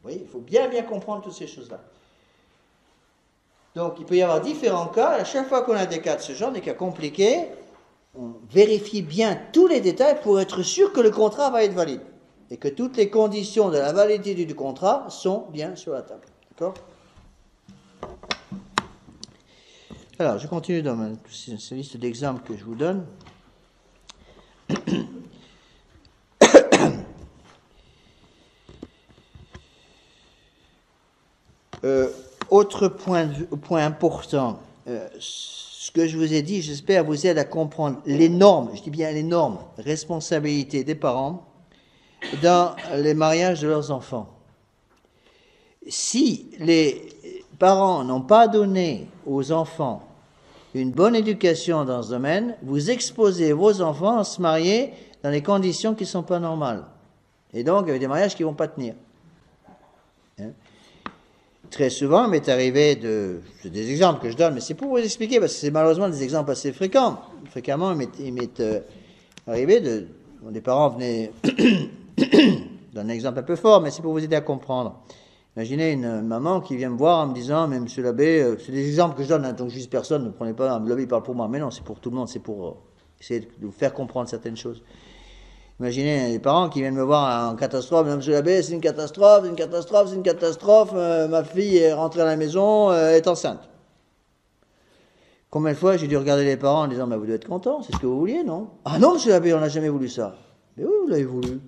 voyez, il faut bien comprendre toutes ces choses-là. Donc, il peut y avoir différents cas. À chaque fois qu'on a des cas de ce genre, des cas compliqués, on vérifie bien tous les détails pour être sûr que le contrat va être valide et que toutes les conditions de la validité du contrat sont bien sur la table. D'accord? Alors, je continue dans cette liste d'exemples que je vous donne. Autre point important, ce que je vous ai dit, j'espère, vous aide à comprendre les normes, je dis bien les normes, responsabilités des parents dans les mariages de leurs enfants. Si les parents n'ont pas donné aux enfants une bonne éducation dans ce domaine, vous exposez vos enfants à se marier dans des conditions qui ne sont pas normales. Et donc, avec des mariages qui ne vont pas tenir. Très souvent, il m'est arrivé c'est des exemples que je donne, mais c'est pour vous expliquer, parce que c'est malheureusement des exemples assez fréquents. Fréquemment, il m'est arrivé des parents venaient, je donne un exemple un peu fort, mais c'est pour vous aider à comprendre. Imaginez une maman qui vient me voir en me disant, mais monsieur l'abbé, c'est des exemples que je donne, hein, donc je vise personne, ne prenez pas, l'abbé parle pour moi, mais non, c'est pour tout le monde, c'est pour essayer de vous faire comprendre certaines choses. Imaginez les parents qui viennent me voir en catastrophe, monsieur l'abbé, c'est une catastrophe, ma fille est rentrée à la maison, elle est enceinte. Combien de fois j'ai dû regarder les parents en disant, vous devez être content, c'est ce que vous vouliez, non? Ah non, monsieur l'abbé, on n'a jamais voulu ça. Mais oui, vous l'avez voulu.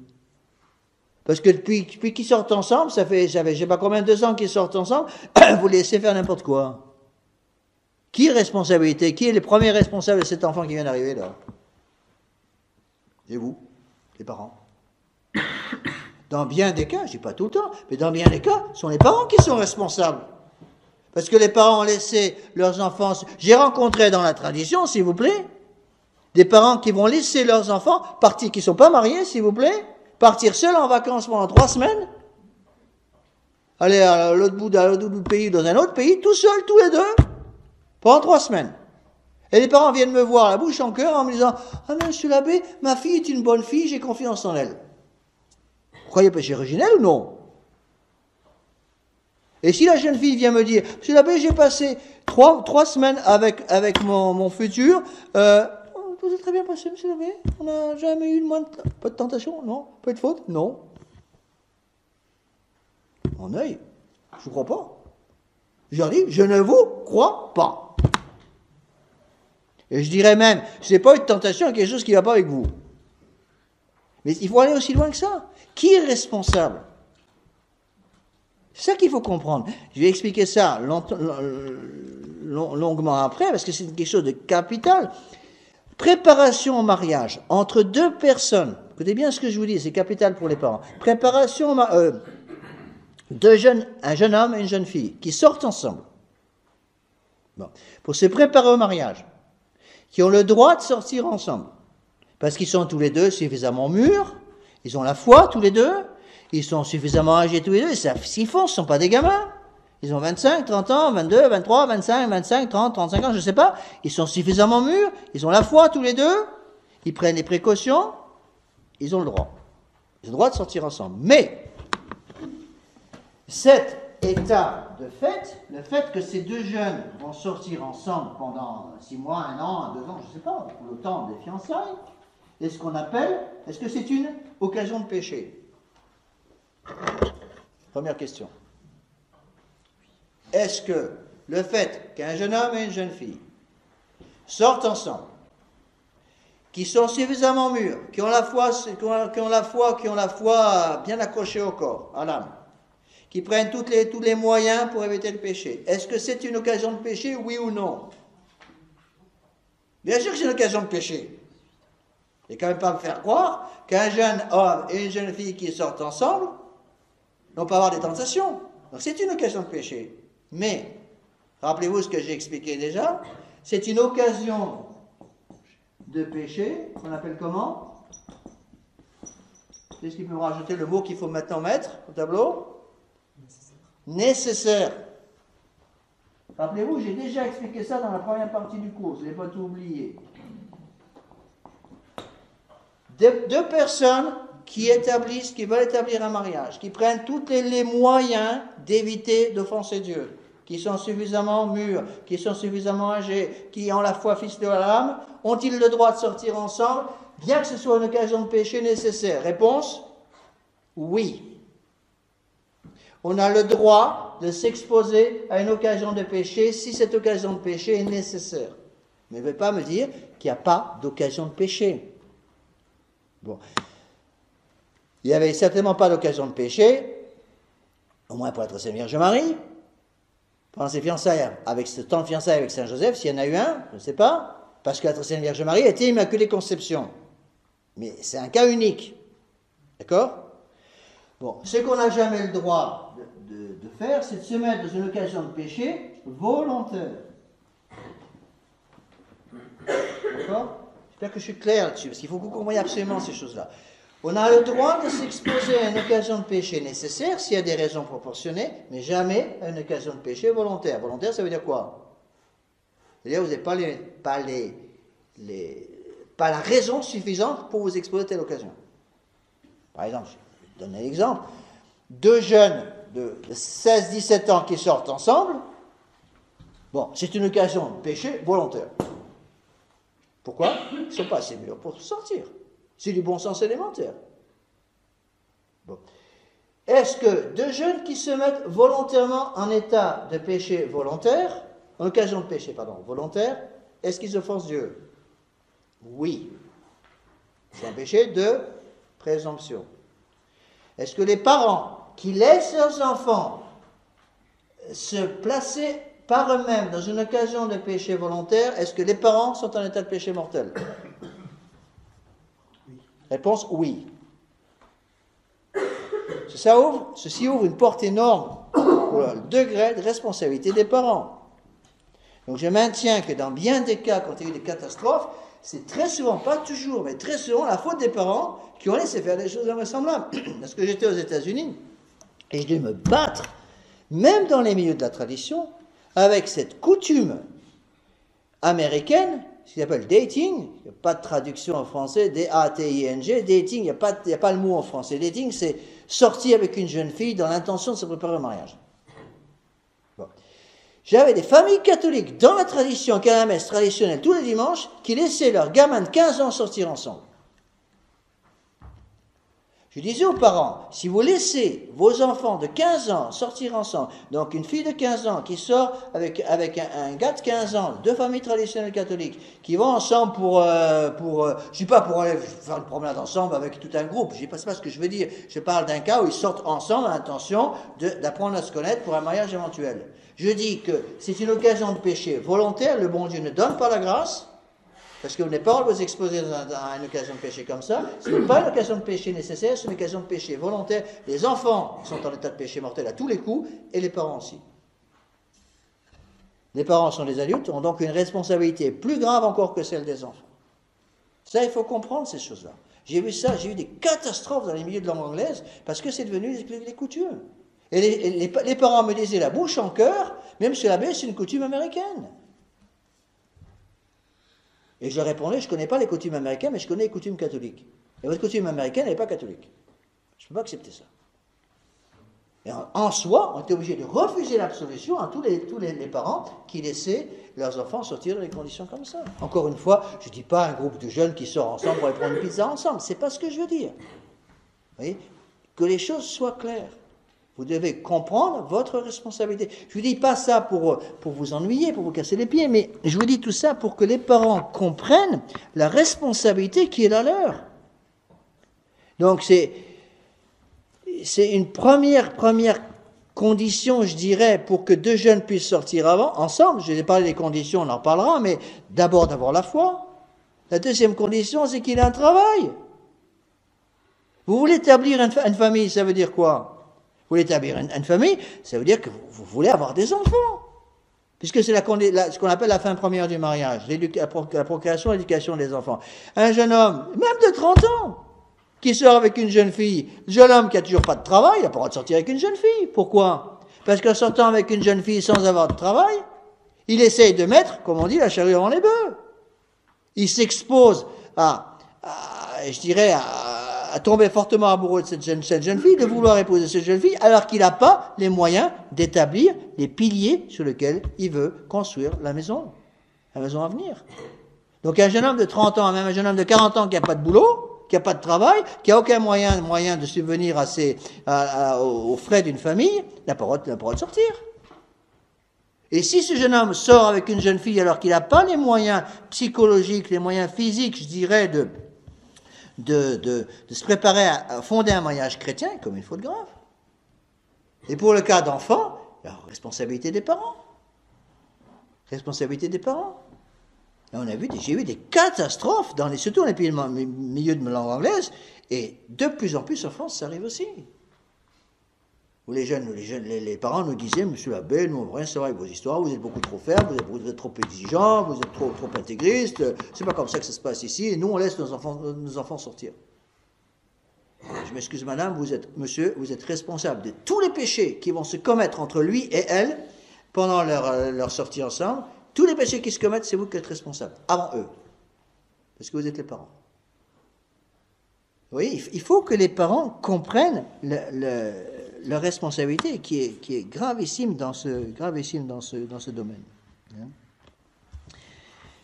Parce que depuis qu'ils sortent ensemble, ça fait, je sais pas combien de 2 ans qu'ils sortent ensemble, vous les laissez faire n'importe quoi. Qui est responsabilité? Qui est le premier responsable de cet enfant qui vient d'arriver là? C'est vous, les parents. Dans bien des cas, je dis pas tout le temps, mais dans bien des cas, ce sont les parents qui sont responsables. Parce que les parents ont laissé leurs enfants... J'ai rencontré dans la tradition, s'il vous plaît, des parents qui vont laisser leurs enfants partir, qui ne sont pas mariés, s'il vous plaît, partir seuls en vacances pendant 3 semaines, aller à l'autre bout du pays, dans un autre pays, tout seuls, tous les deux, pendant 3 semaines. Et les parents viennent me voir la bouche en cœur en me disant « Ah, monsieur l'abbé, ma fille est une bonne fille, j'ai confiance en elle. » Vous croyez péché originel ou non? Et si la jeune fille vient me dire « Monsieur l'abbé, j'ai passé 3 semaines avec mon futur, tout s'est très bien passé, monsieur l'abbé, on n'a jamais eu pas de tentation, non? Pas de faute? Non. » Mon œil, je ne crois pas. Je leur dis « Je ne vous crois pas. » Et je dirais même, ce n'est pas une tentation, quelque chose qui ne va pas avec vous. Mais il faut aller aussi loin que ça. Qui est responsable? C'est ça qu'il faut comprendre. Je vais expliquer ça longuement après, parce que c'est quelque chose de capital. Préparation au mariage entre 2 personnes. Écoutez bien ce que je vous dis, c'est capital pour les parents. Préparation un jeune homme et une jeune fille qui sortent ensemble, bon, pour se préparer au mariage, qui ont le droit de sortir ensemble, parce qu'ils sont tous les deux suffisamment mûrs, ils ont la foi tous les deux, ils sont suffisamment âgés tous les deux, ils savent ce qu'ils font, ce ne sont pas des gamins. Ils ont 25, 30 ans, 22, 23, 25, 30, 35 ans, je ne sais pas. Ils sont suffisamment mûrs, ils ont la foi tous les deux, ils prennent les précautions, ils ont le droit. Ils ont le droit de sortir ensemble. Mais, cet état de fait, le fait que ces deux jeunes vont sortir ensemble pendant 6 mois, 1 an, 2 ans, je ne sais pas, pour le temps des fiançailles, est ce qu'on appelle, est-ce que c'est une occasion de péché? Première question. Est-ce que le fait qu'un jeune homme et une jeune fille sortent ensemble, qui sont suffisamment mûrs, qui ont la foi bien accrochée au corps, à l'âme, qui prennent tous les moyens pour éviter le péché, est-ce que c'est une occasion de péché, oui ou non? Bien sûr que c'est une occasion de péché. Et quand même pas me faire croire qu'un jeune homme et une jeune fille qui sortent ensemble n'ont pas avoir des tentations. Donc c'est une occasion de péché. Mais, rappelez-vous ce que j'ai expliqué déjà, c'est une occasion de péché, qu'on appelle comment? Qu'est-ce qu'il peut me rajouter le mot qu'il faut maintenant mettre au tableau? Nécessaire. Rappelez-vous, j'ai déjà expliqué ça dans la première partie du cours, je n'ai pas tout oublié. Deux personnes qui veulent établir un mariage, qui prennent tous les moyens d'éviter d'offenser Dieu, qui sont suffisamment mûrs, qui sont suffisamment âgés, qui ont la foi ficelée à l'âme, ont-ils le droit de sortir ensemble, bien que ce soit une occasion de péché nécessaire? Réponse, oui. On a le droit de s'exposer à une occasion de péché si cette occasion de péché est nécessaire. Mais ne veut pas me dire qu'il n'y a pas d'occasion de péché. Bon. Il n'y avait certainement pas d'occasion de péché, au moins pour être Sainte Vierge Marie, pendant ses fiançailles, avec ce temps de fiançailles avec Saint Joseph, s'il y en a eu un, je ne sais pas, parce que la Sainte Vierge Marie était Immaculée Conception. Mais c'est un cas unique. D'accord? Bon, ce qu'on n'a jamais le droit de faire, c'est de se mettre dans une occasion de péché volontaire. D'accord? J'espère que je suis clair là-dessus, parce qu'il faut que vous compreniez absolument ces choses-là. On a le droit de s'exposer à une occasion de péché nécessaire s'il y a des raisons proportionnées, mais jamais à une occasion de péché volontaire. Volontaire, ça veut dire quoi? C'est-à-dire que vous n'avez pas la raison suffisante pour vous exposer à telle occasion. Par exemple, je vais vous donner un exemple. 2 jeunes de 16-17 ans qui sortent ensemble, bon, c'est une occasion de péché volontaire. Pourquoi? Ils ne sont pas assez mûrs pour sortir. C'est du bon sens élémentaire. Bon. Est-ce que 2 jeunes qui se mettent volontairement en état de péché volontaire, en occasion de péché, volontaire, est-ce qu'ils offensent Dieu? Oui. C'est un péché de présomption. Est-ce que les parents qui laissent leurs enfants se placer par eux-mêmes dans une occasion de péché volontaire, est-ce que les parents sont en état de péché mortel? Réponse, oui. Ceci ouvre une porte énorme pour le degré de responsabilité des parents. Donc je maintiens que dans bien des cas, quand il y a eu des catastrophes, c'est très souvent, pas toujours, mais très souvent la faute des parents qui ont laissé faire des choses invraisemblables. Parce que j'étais aux États-Unis et je devais me battre, même dans les milieux de la tradition, avec cette coutume américaine, ce qu'ils appellent dating. Il n'y a pas de traduction en français, D-A-T-I-N-G, dating, il n'y a pas le mot en français. Dating, c'est sortir avec une jeune fille dans l'intention de se préparer au mariage. Bon. J'avais des familles catholiques dans la tradition, qui a la messe traditionnelle tous les dimanches, qui laissaient leurs gamins de 15 ans sortir ensemble. Je disais aux parents, si vous laissez vos enfants de 15 ans sortir ensemble, donc une fille de 15 ans qui sort avec un gars de 15 ans, 2 familles traditionnelles catholiques, qui vont ensemble pour je dis pas pour aller faire une promenade ensemble avec tout un groupe, je dis pas, c'est pas ce que je veux dire, je parle d'un cas où ils sortent ensemble à l'intention d'apprendre à se connaître pour un mariage éventuel. Je dis que c'est une occasion de péché volontaire, le bon Dieu ne donne pas la grâce, Parce que vous n'avez pas le droit de vous exposer à une occasion de péché comme ça. Ce n'est pas une occasion de péché nécessaire, c'est une occasion de péché volontaire. Les enfants sont en état de péché mortel à tous les coups, et les parents aussi. Les parents sont des adultes, ont donc une responsabilité plus grave encore que celle des enfants. Ça, il faut comprendre ces choses-là. J'ai vu ça, j'ai eu des catastrophes dans les milieux de langue anglaise, parce que c'est devenu les coutumes. Et les parents me disaient la bouche en cœur, même si l'abbé, c'est une coutume américaine. Et je leur répondais, je ne connais pas les coutumes américaines, mais je connais les coutumes catholiques. Et votre coutume américaine, elle n'est pas catholique. Je ne peux pas accepter ça. Et en soi, on était obligé de refuser l'absolution à tous les parents qui laissaient leurs enfants sortir dans des conditions comme ça. Encore une fois, je ne dis pas un groupe de jeunes qui sort ensemble pour aller prendre une pizza ensemble. Ce n'est pas ce que je veux dire. Vous voyez ? Que les choses soient claires. Vous devez comprendre votre responsabilité. Je ne vous dis pas ça pour vous ennuyer, pour vous casser les pieds, mais je vous dis tout ça pour que les parents comprennent la responsabilité qui est la leur. Donc c'est une première condition, je dirais, pour que deux jeunes puissent sortir ensemble. Je vais parler des conditions, on en parlera, mais d'abord d'avoir la foi. La deuxième condition, c'est qu'il ait un travail. Vous voulez établir une famille, ça veut dire quoi ? Vous voulez établir une famille, ça veut dire que vous voulez avoir des enfants. Puisque c'est ce qu'on appelle la fin première du mariage, la procréation, l'éducation des enfants. Un jeune homme, même de 30 ans, qui sort avec une jeune fille, le jeune homme qui n'a toujours pas de travail, il n'a pas le droit de sortir avec une jeune fille. Pourquoi ? Parce qu'en sortant avec une jeune fille sans avoir de travail, il essaye de mettre, comme on dit, la charrue avant les bœufs. Il s'expose à tomber fortement amoureux de cette jeune fille, de vouloir épouser cette jeune fille, alors qu'il n'a pas les moyens d'établir les piliers sur lesquels il veut construire la maison à venir. Donc un jeune homme de 30 ans, même un jeune homme de 40 ans qui n'a pas de boulot, qui n'a pas de travail, qui n'a aucun moyen de subvenir aux frais d'une famille, n'a pas le droit de sortir. Et si ce jeune homme sort avec une jeune fille alors qu'il n'a pas les moyens psychologiques, les moyens physiques, je dirais, de se préparer à fonder un mariage chrétien, comme une faute grave. Et pour le cas d'enfants, la responsabilité des parents. Responsabilité des parents. Et j'ai vu des catastrophes, surtout dans les milieux de langue anglaise, et de plus en plus en France, ça arrive aussi. Où les parents nous disaient, monsieur l'abbé, nous on veut rien savoir avec vos histoires, vous êtes beaucoup trop ferme, vous êtes trop exigeant, vous êtes trop intégriste, c'est pas comme ça que ça se passe ici, et nous on laisse nos enfants sortir. Je m'excuse madame, monsieur, vous êtes responsable de tous les péchés qui vont se commettre entre lui et elle pendant leur sortie ensemble. Tous les péchés qui se commettent, c'est vous qui êtes responsable, avant eux. Parce que vous êtes les parents. Vous voyez, il faut que les parents comprennent leur responsabilité qui est gravissime dans ce domaine.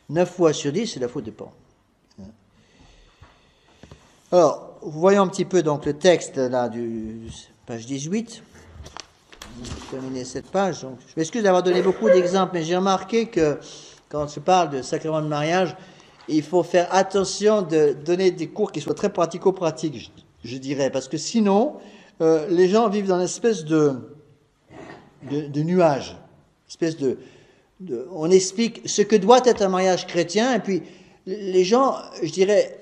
9 fois sur 10, c'est la faute des parents. Alors, voyons un petit peu donc le texte là du page 18. Je vais terminer cette page. Donc, je m'excuse d'avoir donné beaucoup d'exemples, mais j'ai remarqué que quand je parle de sacrement de mariage, il faut faire attention de donner des cours qui soient très pratico-pratiques, je dirais, parce que sinon, les gens vivent dans une espèce de nuage, on explique ce que doit être un mariage chrétien, et puis les gens, je dirais,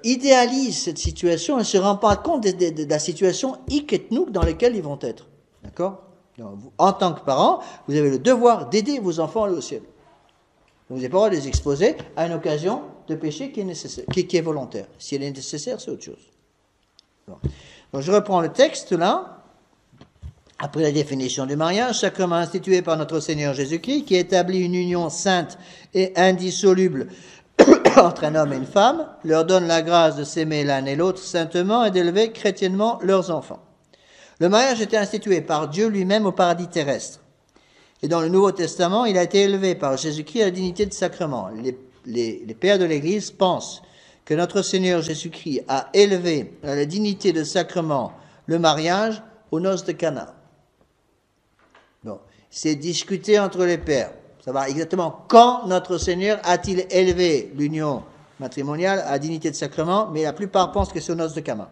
idéalisent cette situation et ne se rendent pas compte de la situation hic et nunc dans laquelle ils vont être. D'accord ? Donc, en tant que parent, vous avez le devoir d'aider vos enfants à aller au ciel. Vous n'avez pas le droit de les exposer à une occasion de péché qui est nécessaire, qui est volontaire. Si elle est nécessaire, c'est autre chose. Bon. Donc je reprends le texte là. Après la définition du mariage, sacrement institué par notre Seigneur Jésus-Christ, qui établit une union sainte et indissoluble entre un homme et une femme, leur donne la grâce de s'aimer l'un et l'autre saintement et d'élever chrétiennement leurs enfants. Le mariage était institué par Dieu lui-même au paradis terrestre. Et dans le Nouveau Testament, il a été élevé par Jésus-Christ à la dignité de sacrement. Les pères de l'Église pensent que notre Seigneur Jésus-Christ a élevé à la dignité de sacrement le mariage aux noces de Cana. Bon, c'est discuté entre les pères. Savoir exactement quand notre Seigneur a-t-il élevé l'union matrimoniale à la dignité de sacrement, mais la plupart pensent que c'est aux noces de Cana.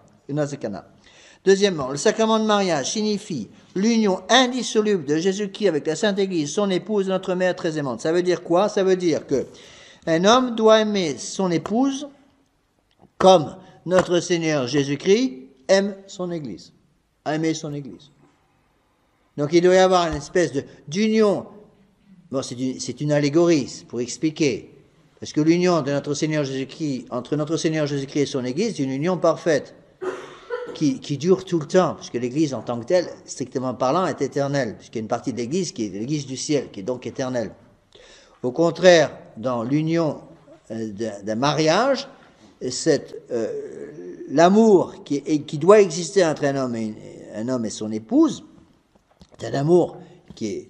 Deuxièmement, le sacrement de mariage signifie l'union indissoluble de Jésus-Christ avec la Sainte Église, son épouse, notre mère très aimante. Ça veut dire quoi ? Ça veut dire que Un homme doit aimer son épouse comme notre Seigneur Jésus-Christ aime son Église. Aimer son Église. Donc il doit y avoir une espèce d'union. Bon, c'est une allégorie pour expliquer. Parce que l'union de notre Seigneur Jésus-Christ, entre notre Seigneur Jésus-Christ et son Église, c'est une union parfaite. Qui dure tout le temps, puisque l'Église en tant que telle, strictement parlant, est éternelle, puisqu'il y a une partie de l'Église qui est l'Église du ciel, qui est donc éternelle. Au contraire, dans l'union d'un mariage, l'amour qui doit exister entre un homme et son épouse, c'est un amour qui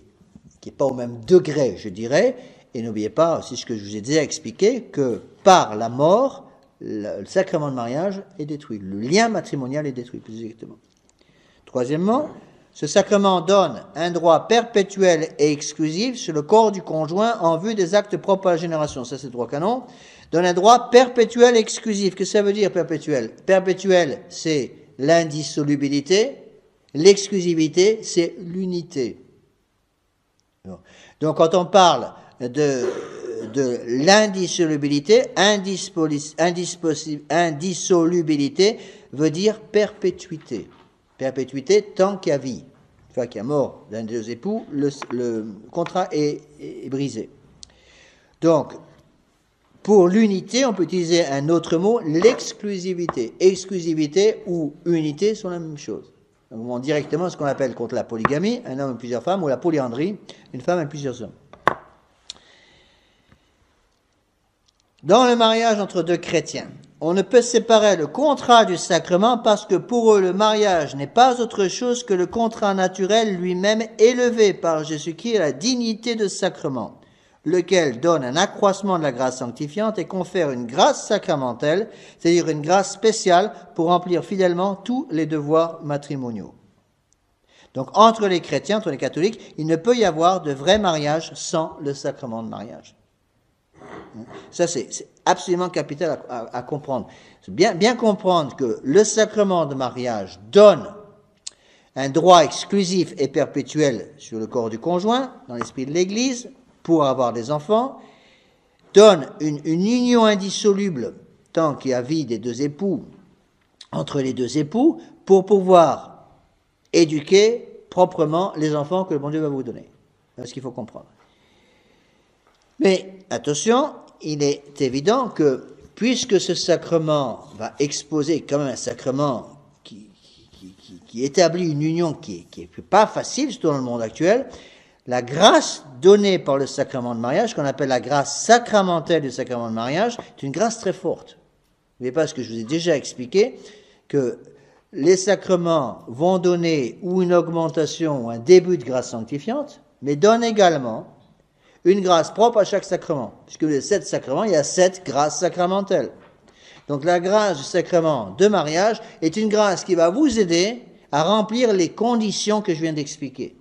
est pas au même degré, je dirais, et n'oubliez pas aussi ce que je vous ai déjà expliqué, que par la mort, le sacrement de mariage est détruit. Le lien matrimonial est détruit, plus exactement. Troisièmement, ce sacrement donne un droit perpétuel et exclusif sur le corps du conjoint en vue des actes propres à la génération. Ça, c'est le droit canon. Donne un droit perpétuel et exclusif. Qu'est-ce que ça veut dire, perpétuel? Perpétuel, c'est l'indissolubilité. L'exclusivité, c'est l'unité. Donc, quand on parle de l'indissolubilité, indissolubilité veut dire perpétuité. Perpétuité tant qu'il y a vie. Une fois qu'il y a mort d'un des deux époux, le contrat est brisé. Donc, pour l'unité, on peut utiliser un autre mot, l'exclusivité. Exclusivité ou unité sont la même chose. Donc, on directement ce qu'on appelle contre la polygamie, un homme et plusieurs femmes, ou la polyandrie, une femme et plusieurs hommes. Dans le mariage entre deux chrétiens, on ne peut séparer le contrat du sacrement parce que pour eux, le mariage n'est pas autre chose que le contrat naturel lui-même élevé par Jésus-Christ à la dignité de sacrement, lequel donne un accroissement de la grâce sanctifiante et confère une grâce sacramentelle, c'est-à-dire une grâce spéciale pour remplir fidèlement tous les devoirs matrimoniaux. Donc, entre les chrétiens, entre les catholiques, il ne peut y avoir de vrai mariage sans le sacrement de mariage. Ça, c'est absolument capital à comprendre. Bien comprendre que le sacrement de mariage donne un droit exclusif et perpétuel sur le corps du conjoint, dans l'esprit de l'Église, pour avoir des enfants, donne une union indissoluble, tant qu'il y a vie des deux époux, entre les deux époux, pour pouvoir éduquer proprement les enfants que le bon Dieu va vous donner. C'est ce qu'il faut comprendre. Mais attention, il est évident que puisque ce sacrement va exposer quand même un sacrement qui établit une union qui est pas facile, surtout dans le monde actuel, la grâce donnée par le sacrement de mariage, qu'on appelle la grâce sacramentelle du sacrement de mariage, est une grâce très forte. N'oubliez pas ce que je vous ai déjà expliqué, que les sacrements vont donner ou une augmentation ou un début de grâce sanctifiante, mais donnent également une grâce propre à chaque sacrement. Puisque les 7 sacrements, il y a 7 grâces sacramentelles. Donc la grâce du sacrement de mariage est une grâce qui va vous aider à remplir les conditions que je viens d'expliquer.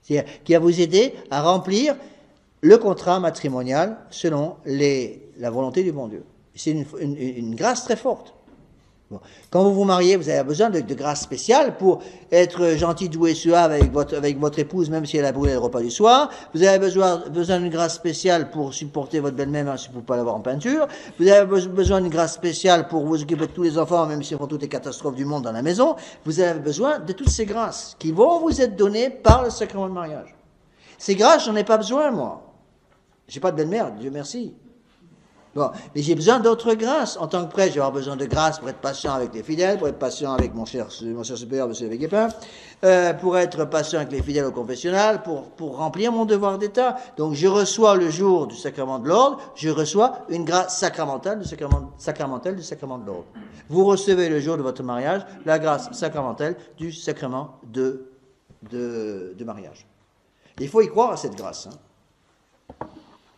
C'est-à-dire qui va vous aider à remplir le contrat matrimonial selon la volonté du bon Dieu. C'est une grâce très forte. Bon. Quand vous vous mariez, vous avez besoin de grâce spéciale pour être gentil, doué, suave avec votre épouse, même si elle a brûlé le repas du soir. Vous avez besoin d'une grâce spéciale pour supporter votre belle-mère, même si vous ne pouvez pas l'avoir en peinture. Vous avez besoin d'une grâce spéciale pour vous occuper de tous les enfants, même s'ils font toutes les catastrophes du monde dans la maison. Vous avez besoin de toutes ces grâces qui vont vous être données par le sacrement de mariage. Ces grâces, j'en ai pas besoin, moi. J'ai pas de belle-mère, Dieu merci. Bon, mais j'ai besoin d'autres grâces. En tant que prêtre, je vais avoir besoin de grâce pour être patient avec les fidèles, pour être patient avec mon cher supérieur, M. Véguépin, pour être patient avec les fidèles au confessionnal, pour remplir mon devoir d'État. Donc, je reçois le jour du sacrement de l'ordre, je reçois une grâce sacramentale du sacrement de l'ordre. Vous recevez le jour de votre mariage la grâce sacramentelle du sacrement de mariage. Il faut y croire à cette grâce, hein.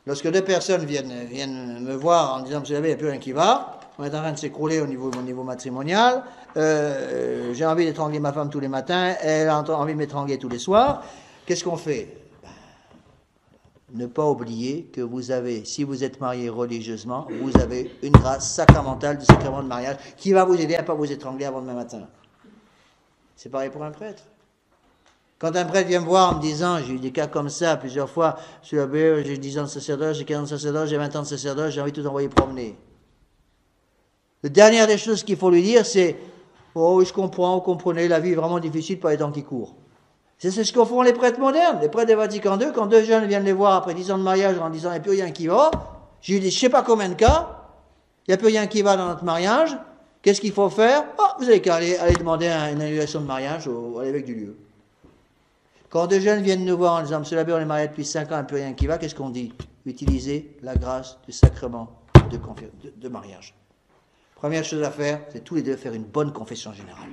Lorsque 2 personnes viennent me voir en disant « Monsieur l'abbé, il n'y a plus rien qui va, on est en train de s'écrouler au niveau matrimonial, j'ai envie d'étrangler ma femme tous les matins, elle a envie de m'étrangler tous les soirs, qu'est-ce qu'on fait ?» Ne pas oublier que vous avez, si vous êtes marié religieusement, vous avez une grâce sacramentale du sacrement de mariage qui va vous aider à ne pas vous étrangler avant demain matin. C'est pareil pour un prêtre. Quand un prêtre vient me voir en me disant, j'ai eu des cas comme ça plusieurs fois, sur l'abbé, j'ai 10 ans de sacerdoce, j'ai 15 ans de sacerdoce, j'ai 20 ans de sacerdoce, j'ai envie de tout envoyer promener. La dernière des choses qu'il faut lui dire, c'est « Oh, je comprends, vous comprenez, la vie est vraiment difficile par les temps qui courent. » C'est ce que font les prêtres modernes, les prêtres des Vatican II, quand deux jeunes viennent les voir après 10 ans de mariage en disant « Il n'y a plus rien qui va », j'ai eu je ne sais pas combien de cas, il n'y a plus rien qui va dans notre mariage, qu'est-ce qu'il faut faire? Vous avez qu'à aller demander une annulation de mariage à l'évêque du lieu. Quand deux jeunes viennent nous voir en disant « Monsieur l'abbé, on est marié depuis 5 ans, il n'y a plus rien qui va », qu'est-ce qu'on dit? Utilisez la grâce du sacrement de mariage. Première chose à faire, c'est tous les deux faire une bonne confession générale.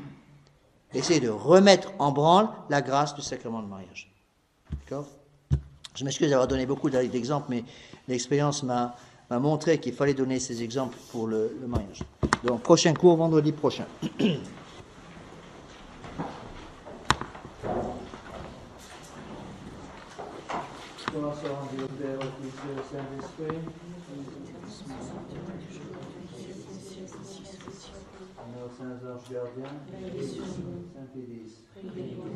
Essayez de remettre en branle la grâce du sacrement de mariage. D'accord? Je m'excuse d'avoir donné beaucoup d'exemples, mais l'expérience m'a montré qu'il fallait donner ces exemples pour le mariage. Donc, prochain cours, vendredi prochain. Saints anges gardiens, Saint Pédis, Saint Joseph,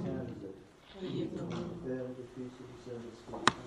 Père, du Fils et du Saint-Esprit.